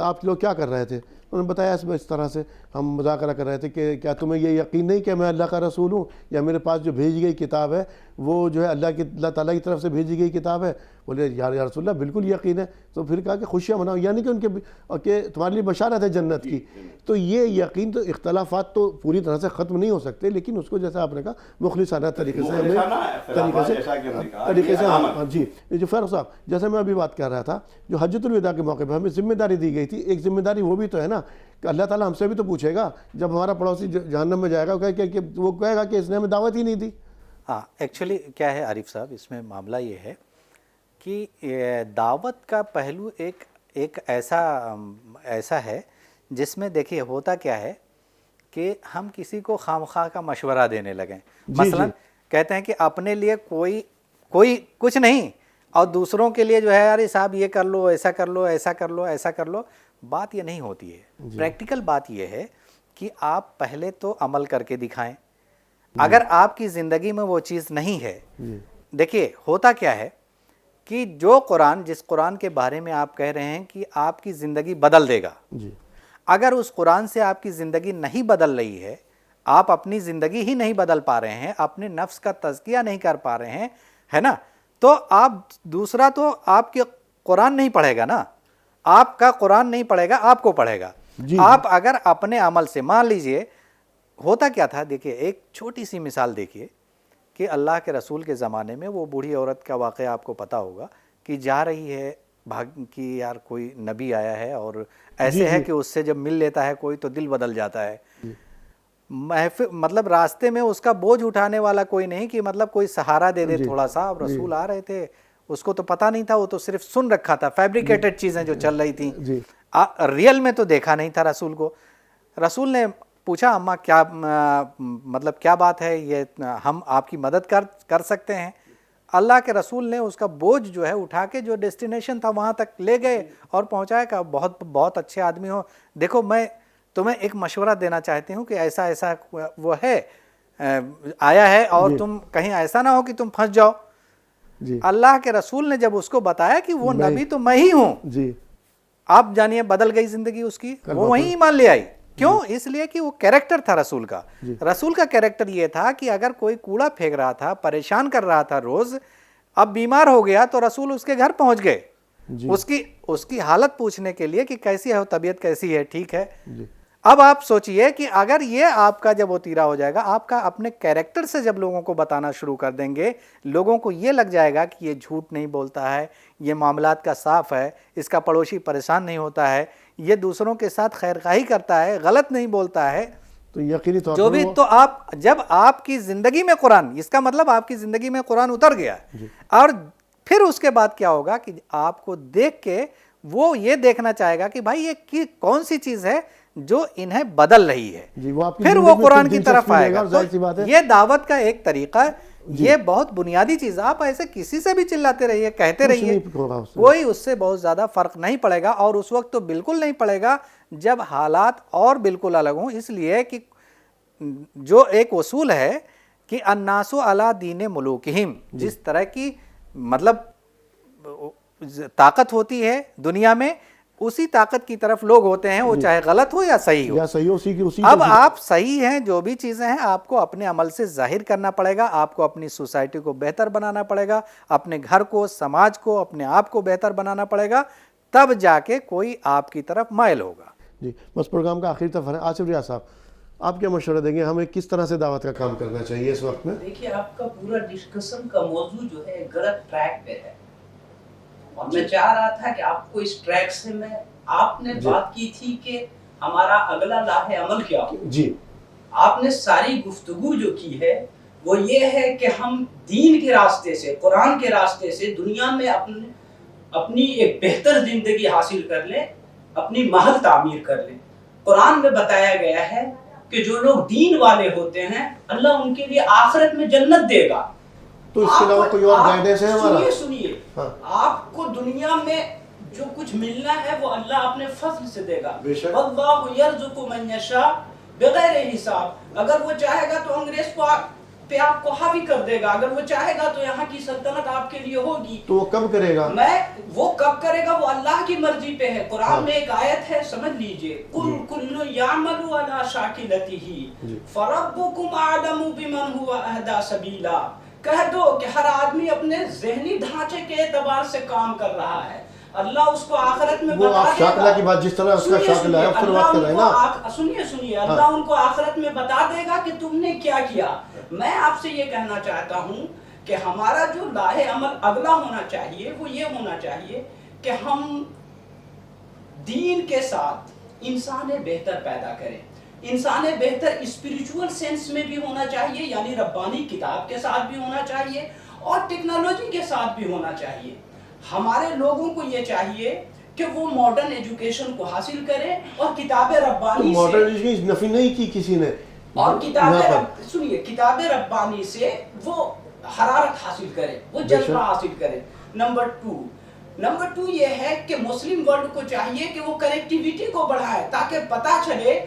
S1: آپ لوگ کیا کر رہے تھے؟ انہوں نے بتایا اس طرح سے ہم مذاکرہ کر رہے تھے کہ کیا تمہیں یہ یقین نہیں کہ میں اللہ کا رسول ہوں یا میرے پاس جو بھیجی گئی کتاب ہے وہ جو ہے اللہ تعالیٰ کی طرف سے بھیجی گئی کتاب ہے؟ بولے یا رسول اللہ بالکل یقین ہے. تو پھر کہا کہ خوشیاں مناؤ, یعنی کہ تمہارے لیے بشارت ہے جنت کی. تو یہ یقین تو اختلافات تو پوری طرح سے ختم نہیں ہو سکتے لیکن اس کو جیسے آپ نے کہا مخلصانہ طریقے سے جی. جو فاروق صاحب جیسے میں ابھی بات کر رہا تھا جو حجۃ الوداع کے موقع پہ ہمیں ذمہ داری دی گئی تھی, ایک ذمہ داری وہ بھی تو ہے نا کہ اللہ تعالیٰ ہم سے بھی تو پوچھے گا جب ہمارا پڑوسی جہنم میں جائے گا وہ کہے گا کہ اس نے ہمیں دعوت ہی نہیں دی.
S2: ہاں ایکچولی کیا ہے عارف صاحب, اس میں معاملہ یہ ہے کہ دعوت کا پہلو ایک ایسا ہے جس میں دیکھیے ہوتا کیا ہے کہ ہم کسی کو خواہ کا مشورہ دینے لگیں. مثلا کہتے ہیں کہ اپنے لیے کوئی کچھ نہیں اور دوسروں کے لیے جو ہے ارے صاحب یہ کر لو, ایسا کر لو, ایسا کر لو, ایسا کر لو. بات یہ نہیں ہوتی ہے. پریکٹیکل بات یہ ہے کہ آپ پہلے تو عمل کر کے دکھائیں. اگر آپ کی زندگی میں وہ چیز نہیں ہے, دیکھیے ہوتا کیا ہے کہ جو قرآن، جس قرآن کے بارے میں آپ کہہ رہے ہیں کہ آپ کی زندگی بدل دے گا،
S1: جی
S2: اگر اس قرآن سے آپ کی زندگی نہیں بدل رہی ہے، آپ اپنی زندگی ہی نہیں بدل پا رہے ہیں، اپنے نفس کا تزکیہ نہیں کر پا رہے ہیں، ہے نا، تو آپ دوسرا تو آپ کے قرآن نہیں پڑھے گا نا، آپ کا قرآن نہیں پڑھے گا، آپ کو پڑھے گا۔ آپ اگر اپنے عمل سے، مان لیجئے ہوتا کیا تھا، دیکھیے ایک چھوٹی سی مثال دیکھیے کہ اللہ کے رسول کے زمانے میں وہ بوڑھی عورت کا واقعہ آپ کو پتا ہوگا کہ جا رہی ہے کہ یار کوئی نبی آیا ہے، اور ایسے ہے کہ اس سے جب مل لیتا ہے کوئی تو دل بدل جاتا ہے، مطلب راستے میں اس کا بوجھ اٹھانے والا کوئی نہیں کہ مطلب کوئی سہارا دے دے تھوڑا سا، اب رسول آ رہے تھے، اس کو تو پتہ نہیں تھا، وہ تو صرف سن رکھا تھا، فیبریکیٹڈ چیزیں جو چل رہی تھیں، ریئل میں تو دیکھا نہیں تھا رسول کو۔ رسول نے پوچھا اماں کیا مطلب کیا بات ہے، یہ ہم آپ کی مدد کر سکتے ہیں؟ اللہ کے رسول نے اس کا بوجھ جو ہے اٹھا کے جو ڈیسٹینیشن تھا وہاں تک لے گئے اور پہنچایا، کہ بہت اچھے آدمی ہو، دیکھو میں تمہیں ایک مشورہ دینا چاہتی ہوں کہ ایسا ایسا وہ ہے آیا ہے، اور تم کہیں ایسا نہ ہو کہ تم پھنس جاؤ۔ اللہ کے رسول نے جب اس کو بتایا کہ وہ نبی تو میں ہی ہوں، آپ جانیے بدل گئی زندگی اس کی، وہ وہیں ایمان لے آئی۔ کیوں؟ اس لیے کہ وہ کیریکٹر تھا رسول کا۔ رسول کا کیریکٹر یہ تھا کہ اگر کوئی کوڑا پھینک رہا تھا، پریشان کر رہا تھا روز، اب بیمار ہو گیا تو رسول اس کے گھر پہنچ گئے اس کی حالت پوچھنے کے لیے کہ کیسی ہے، طبیعت کیسی ہے، ٹھیک ہے۔ اب آپ سوچئے کہ اگر یہ آپ کا جب وہ تیرا ہو جائے گا، آپ کا اپنے کیریکٹر سے جب لوگوں کو بتانا شروع کر دیں گے، لوگوں کو یہ لگ جائے گا کہ یہ جھوٹ نہیں بولتا ہے، یہ معاملات کا صاف ہے، اس کا پڑوسی پریشان نہیں ہوتا ہے، یہ دوسروں کے ساتھ خیرخواہی کرتا ہے، غلط نہیں بولتا ہے،
S1: تو یقینی طور
S2: جو بھی، تو آپ جب آپ کی زندگی میں قرآن، اس کا مطلب آپ کی زندگی میں قرآن اتر گیا، اور پھر اس کے بعد کیا ہوگا کہ آپ کو دیکھ کے وہ یہ دیکھنا چاہے گا کہ بھائی یہ کون سی چیز ہے جو انہیں بدل رہی ہے، پھر وہ قرآن کی طرف آئے گا۔ یہ دعوت کا ایک طریقہ ہے، یہ بہت بنیادی چیز ہے۔ آپ ایسے کسی سے بھی چلاتے رہیے، کہتے رہیے، کوئی اس سے بہت زیادہ فرق نہیں پڑے گا، اور اس وقت تو بالکل نہیں پڑے گا جب حالات اور بالکل الگ ہوں۔ اس لیے کہ جو ایک اصول ہے کہ الناس علی دین ملوکہم، جس طرح کی مطلب طاقت ہوتی ہے دنیا میں، اسی طاقت کی طرف لوگ ہوتے ہیں، وہ چاہے غلط ہو یا صحیح ہو۔ اب آپ صحیح ہیں، جو بھی چیزیں ہیں آپ کو اپنے عمل سے ظاہر کرنا پڑے گا، آپ کو اپنی سوسائٹی کو بہتر بنانا پڑے گا، اپنے گھر کو، سماج کو، اپنے آپ کو بہتر بنانا پڑے گا، تب جا کے کوئی آپ کی طرف مائل ہوگا۔
S1: جی بس پروگرام کا آخری طرف ہے، آصف ریاض صاحب آپ کیا مشورہ دیں گے، ہمیں کس طرح سے دعوت کا کام کرنا چاہیے اس وقت میں؟
S3: دیکھیے آپ کا پورا ڈسکشن کا موضوع جو ہے غلط ٹریک پہ ہے، اور میں چاہ رہا تھا کہ آپ کو اس ٹریک سے میں، آپ نے بات کی تھی کہ ہمارا اگلا لاہ عمل کیا ہو،
S1: جی
S3: آپ نے ساری گفتگو جو کی ہے وہ یہ ہے کہ ہم دین کے راستے سے، قرآن کے راستے سے دنیا میں اپنی ایک بہتر زندگی حاصل کر لیں، اپنی محل تعمیر کر لیں۔ قرآن میں بتایا گیا ہے کہ جو لوگ دین والے ہوتے ہیں اللہ ان کے لیے آخرت میں جنت دے گا۔
S1: تو اس کے علاوہ کوئی اور گائیڈنس ہے ہمارا؟
S3: سنیے آپ کو دنیا میں جو کچھ ملنا ہے وہ اللہ اپنے فضل سے دے گا۔ واللہ یرزق من یشاء بغیر حساب، اگر وہ چاہے گا تو انگریز پہ آپ کو حاوی کر دے گا، اگر وہ چاہے گا تو یہاں کی سلطنت آپ کے لیے ہوگی۔
S1: تو وہ کب کرے گا؟
S3: وہ کب کرے گا وہ اللہ کی مرضی پہ ہے۔ قرآن میں ایک آیت ہے، سمجھ لیجئے، قُلْ كُلٌّ يَعْمَلُ عَلَى شَاكِلَتِهِ فَرَبُّكُمْ أَعْلَمُ بِمَنْ هُوَ أَهْدَىٰ سَبِيلًا، کہہ دو کہ ہر آدمی اپنے ذہنی ڈھانچے کے اعتبار سے کام کر رہا ہے، اللہ اس کو آخرت میں بتا دے گا۔ وہ آپ
S1: شاکلہ کی بات جس طرح اس کا شاکلہ ہے، اس طرح بات کر رہے ہیں نا۔
S3: سنیے اللہ ان کو آخرت میں بتا دے گا کہ تم نے کیا کیا۔ میں آپ سے یہ کہنا چاہتا ہوں کہ ہمارا جو لاہ عمل اگلا ہونا چاہیے وہ یہ ہونا چاہیے کہ ہم دین کے ساتھ انسان بہتر پیدا کریں۔ انسان بہتر اسپریچول سینس میں بھی ہونا چاہیے، یعنی ربانی کتاب کے ساتھ بھی ہونا چاہیے اور ٹیکنالوجی کے ساتھ بھی ہونا چاہیے۔ ہمارے لوگوں کو یہ چاہیے کہ وہ ماڈرن ایجوکیشن کو حاصل کریں اور کتاب ربانی سے،
S1: ماڈرن ایجوکیشن نفی نہیں کی کسی نے،
S3: اور کتاب ربانی سے وہ حرارت حاصل کرے، وہ جذبہ حاصل کرے۔ نمبر 2 یہ ہے کہ مسلم ورلڈ کو چاہیے کہ وہ کنیکٹیویٹی کو بڑھائے تاکہ پتہ چلے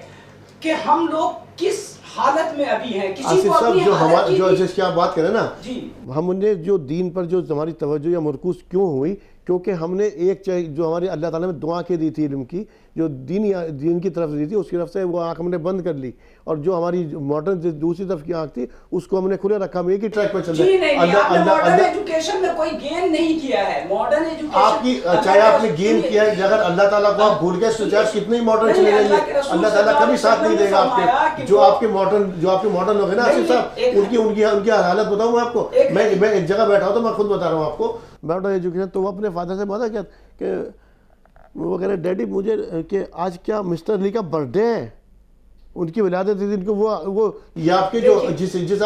S3: کہ ہم لوگ کس حالت میں ابھی ہیں. کسی
S1: آصف
S3: کو
S1: صاحب
S3: اپنی
S1: جو
S3: حالت
S1: ہمارے جو
S3: کی
S1: جس کی آپ بات کریں نا
S3: جی
S1: ہم نے جو دین پر جو ہماری توجہ یا مرکوز کیوں ہوئی کیونکہ ہم نے ایک جو ہماری اللہ تعالیٰ نے دعا کے دی تھی علم کی جو دین کی طرف دی تھی اس کی طرف سے وہ آنکھ ہم نے بند کر لی اور جو ہماری ماڈرن دوسری طرف کی آنکھ تھی اس کو ہم نے کھلے رکھا. ہم ایک ہی ٹریک پہ چل
S3: جی
S1: رہے
S3: نہیں آپ نے ماڈرن ایجوکیشن میں کوئی گین نہیں کیا ہے. ماڈرن ایجوکیشن
S1: آپ کی چاہے آپ نے گین کیا ہے اگر اللہ تعالیٰ کو آپ بھول گئے تو چاہے کتنے ہی ماڈرن چلے جائیے اللہ تعالیٰ کبھی ساتھ نہیں دے گا آپ کے. جو آپ کے ماڈرن لوگ ہیں نا آصف صاحب ان کی حالت بتاؤں میں آپ کو. میں ایک جگہ بیٹھا ہوں تو میں خود بتا رہا ہوں آپ کو ماڈرن ایجوکیشن. تو وہ اپنے فادر سے بتا کیا کہ وہ کہہ رہے ڈیڈی مجھے کہ آج کیا مسٹر لی کا برتھ ڈے ہے, ان کی ولادت تھی. ان کو وہ یہ آپ کے جو جس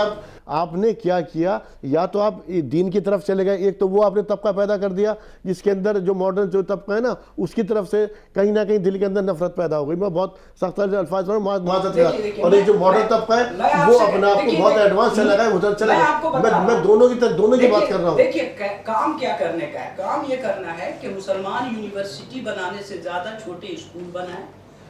S1: آپ نے کیا یا تو آپ دین کی طرف چلے گئے. ایک تو وہ آپ نے طبقہ پیدا کر دیا جس کے اندر جو ماڈرن جو طبقہ ہے نا اس کی طرف سے کہیں نہ کہیں دل کے اندر نفرت پیدا ہو گئی. میں بہت سخت الفاظ میں معذرت کرتا اور ایک جو ماڈرن طبقہ ہے وہ اپنے آپ کو بہت ایڈوانس چلا گیا ادھر چلا گیا. میں دونوں کی بات کر رہا ہوں.
S3: دیکھیے کام کیا کرنے کا ہے. کام یہ کرنا ہے کہ مسلمان یونیورسٹی بنانے سے زیادہ چھوٹے اسکول بنائیں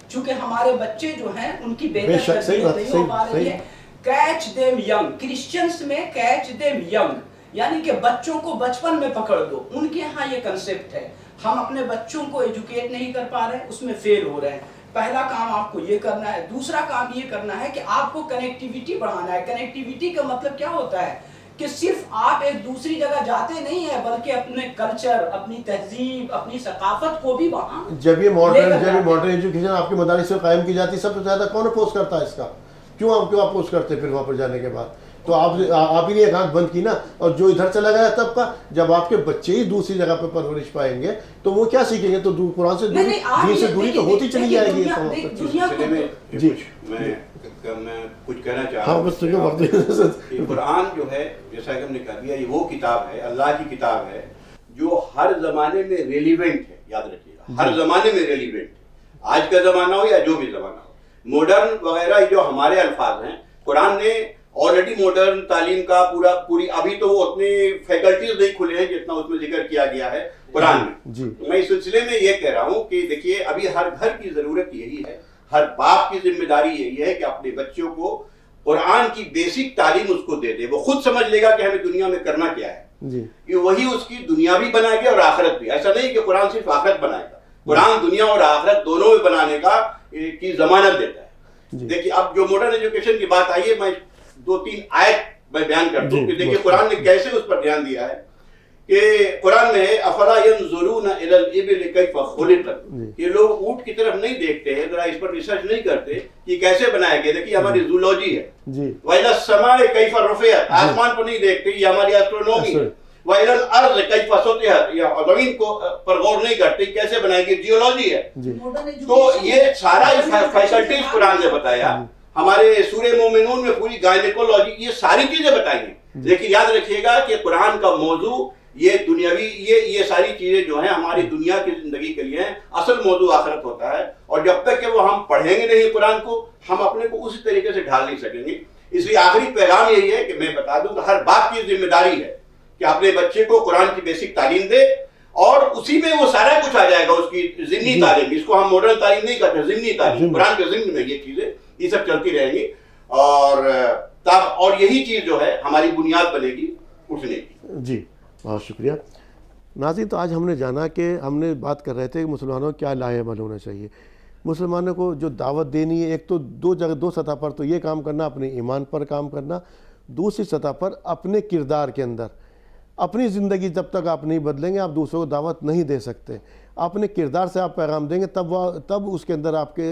S3: چونکہ ہمارے بچے جو ہیں ان کی بہتر تربیت نہیں ہو پا رہی ہے. کیچ دیم ینگ, کرسچنس میں کیچ دیم ینگ یعنی کہ بچوں کو بچپن میں پکڑ دو. ان کے ہاں یہ کنسپٹ ہے. ہم اپنے بچوں کو ایجوکیٹ نہیں کر پا رہے ہیں, اس میں فیل ہو رہے ہیں. پہلا کام آپ کو یہ کرنا ہے. دوسرا کام یہ کرنا ہے کہ آپ کو کنیکٹیویٹی بڑھانا ہے. کنیکٹیویٹی کا مطلب کیا ہوتا ہے کہ صرف آپ ایک دوسری جگہ جاتے نہیں ہیں بلکہ اپنے کلچر, اپنی تہذیب, اپنی ثقافت کو بھی وہاں
S1: جب یہ ماڈرن ایجوکیشن آپ کے مدارس میں قائم کی جاتی سب سے زیادہ کون اپوز کرتا ہے اس کا؟ کیوں اپوز کرتے پھر وہاں پر جانے کے بعد؟ تو آپ ہی نے ایک آنکھ بند کی نا. اور جو ادھر چلا گیا تب کا جب آپ کے بچے ہی دوسری جگہ پہ پرورش پائیں گے تو وہ کیا سیکھیں گے؟ تو قرآن سے دین سے دوری تو ہوتی چلی جائے گی.
S4: میں کچھ کہنا چاہ رہا ہوں. قرآن جو ہے جیسا کہ ہم نے کہہ دیا یہ وہ کتاب ہے, اللہ کی کتاب ہے جو ہر زمانے میں ریلیونٹ ہے. یاد رکھیے گا ہر زمانے میں ریلیونٹ ہے. آج کا زمانہ ہو یا جو بھی زمانہ ہو. ماڈرن وغیرہ جو ہمارے الفاظ ہیں قرآن نے آلریڈی ماڈرن تعلیم کا پوری ابھی تو وہ اتنے فیکلٹیز نہیں کھلے ہیں جتنا اس میں ذکر کیا گیا ہے قرآن میں. میں اس سلسلے میں یہ کہہ رہا ہوں کہ دیکھیے ابھی ہر گھر کی ضرورت یہی ہے, ہر باپ کی ذمہ داری یہی ہے کہ اپنے بچوں کو قرآن کی بیسک تعلیم اس کو دے دے. وہ خود سمجھ لے گا کہ ہمیں دنیا میں کرنا کیا ہے, کہ وہی اس کی دنیا بھی بنائے گا اور آخرت بھی. ایسا نہیں کہ قرآن صرف آخرت بنائے گا, قرآن دنیا اور آخرت دونوں میں بنانے کی ضمانت دیتا ہے. دیکھیے اب جو ماڈرن ایجوکیشن کی بات آئی ہے میں 2-3 آیت میں بیان کرتا ہوں کہ دیکھیے قرآن نے کیسے اس پر دھیان دیا ہے. کہ قرآن میں ہے افلا ينظرون الى الابل كيف خلقت, یہ لوگ اونٹ کی طرف نہیں دیکھتے ہیں, ذرا اس پر ریسرچ نہیں کرتے کہ کیسے بنایا گیا. دیکھیے ہماری زولوجی ہے. وَإِلَى السَّمَاءِ كَيْفَ رُفِعَتْ, آسمان کو نہیں دیکھتے, یہ ہماری ایسٹرونومی ہے. وَإِلَى الْأَرْضِ كَيْفَ سُطِحَتْ, یا زمین کو پر غور نہیں کرتے کیسے بنائی گئی, جیولوجی ہے. تو یہ سارا فیکلٹیز قرآن نے بتایا. ہمارے سورہ مومنون میں پوری گائنیکولوجی یہ ساری چیزیں بتائی ہیں. لیکن یاد رکھیے گا کہ قرآن کا موضوع یہ دنیاوی یہ ساری چیزیں جو ہیں ہماری دنیا کی زندگی کے لیے ہیں. اصل موضوع آخرت ہوتا ہے. اور جب تک کہ وہ ہم پڑھیں گے نہیں قرآن کو ہم اپنے کو اسی طریقے سے ڈھال نہیں سکیں گے. اس لیے آخری پیغام یہی ہے کہ میں بتا دوں کہ ہر باپ کی ذمہ داری ہے کہ اپنے بچے کو قرآن کی بیسک تعلیم دے اور اسی میں وہ سارا کچھ آ جائے گا. اس کی ضمنی تعلیم, اس کو ہم ماڈرن تعلیم نہیں کہتے, ضمنی تعلیم. قرآن کے ضمن میں یہ چیزیں یہ سب چلتی رہیں گی اور یہی چیز جو ہے ہماری بنیاد بنے گی اٹھنے کی.
S1: جی بہت شکریہ. ناظرین تو آج ہم نے جانا کہ ہم نے بات کر رہے تھے کہ مسلمانوں کو کیا لاہے عمل ہونا چاہیے. مسلمانوں کو جو دعوت دینی ہے ایک تو دو سطح پر تو یہ کام کرنا, اپنے ایمان پر کام کرنا. دوسری سطح پر اپنے کردار کے اندر اپنی زندگی جب تک آپ نہیں بدلیں گے آپ دوسروں کو دعوت نہیں دے سکتے. اپنے کردار سے آپ پیغام دیں گے تب اس کے اندر آپ کے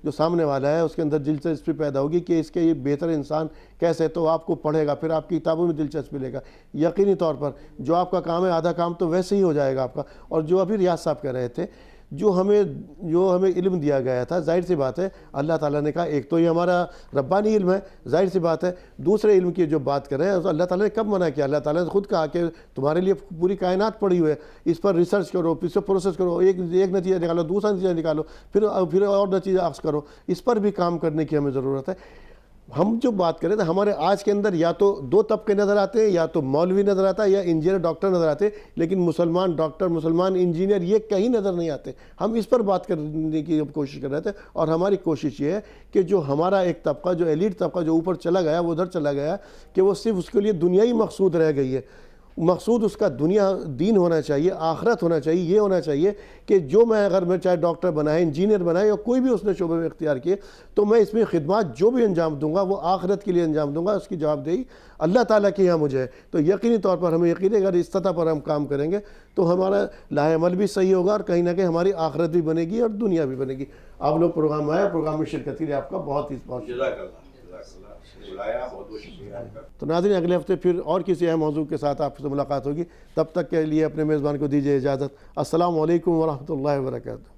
S1: جو سامنے والا ہے اس کے اندر دلچسپی پیدا ہوگی کہ اس کے یہ بہتر انسان کیسے, تو آپ کو پڑھے گا, پھر آپ کی کتابوں میں دلچسپی لے گا. یقینی طور پر جو آپ کا کام ہے آدھا کام تو ویسے ہی ہو جائے گا آپ کا. اور جو ابھی ریاض صاحب کہہ رہے تھے جو ہمیں علم دیا گیا تھا, ظاہر سی بات ہے اللہ تعالیٰ نے کہا ایک تو یہ ہمارا ربانی علم ہے, ظاہر سی بات ہے. دوسرے علم کی جو بات کر رہے ہیں اللہ تعالیٰ نے کب منع کیا؟ اللہ تعالیٰ نے خود کہا کہ تمہارے لیے پوری کائنات پڑی ہوئی ہے, اس پر ریسرچ کرو, اس پر پروسیس کرو, ایک نتیجہ نکالو, دوسرا نتیجہ نکالو, پھر اور نتیجہ اخذ کرو. اس پر بھی کام کرنے کی ہمیں ضرورت ہے. ہم جو بات کریں تو ہمارے آج کے اندر یا تو دو طبقے نظر آتے ہیں, یا تو مولوی نظر آتا ہے یا انجینئر ڈاکٹر نظر آتے ہیں, لیکن مسلمان ڈاکٹر, مسلمان انجینئر یہ کہیں نظر نہیں آتے. ہم اس پر بات کرنے کی کوشش کر رہے تھے, اور ہماری کوشش یہ ہے کہ جو ہمارا ایک طبقہ, جو ایلیٹ طبقہ جو اوپر چلا گیا, وہ ادھر چلا گیا کہ وہ صرف اس کے لیے دنیائی مقصود رہ گئی ہے. مقصود اس کا دنیا دین ہونا چاہیے, آخرت ہونا چاہیے. یہ ہونا چاہیے کہ جو میں اگر میں چاہے ڈاکٹر بنائے, انجینئر بنائے, یا کوئی بھی اس نے شعبے میں اختیار کیے, تو میں اس میں خدمات جو بھی انجام دوں گا وہ آخرت کے لیے انجام دوں گا. اس کی جواب دہی اللہ تعالیٰ کے یہاں مجھے ہے. تو یقینی طور پر ہمیں یقین ہے اگر اس سطح پر ہم کام کریں گے تو ہمارا لاہ عمل بھی صحیح ہوگا, اور کہیں نہ کہیں ہماری آخرت بھی بنے گی اور دنیا بھی بنے گی. آپ لوگ پروگرام آئے, پروگرام میں شرکت کے لیے آپ کا بہت
S4: بلایا, بہت بہت شکریہ آپ کا.
S1: تو ناظرین, اگلے ہفتے پھر اور کسی اہم موضوع کے ساتھ آپ سے ملاقات ہوگی. تب تک کے لیے اپنے میزبان کو دیجیے اجازت. السلام علیکم ورحمۃ اللہ وبرکاتہ.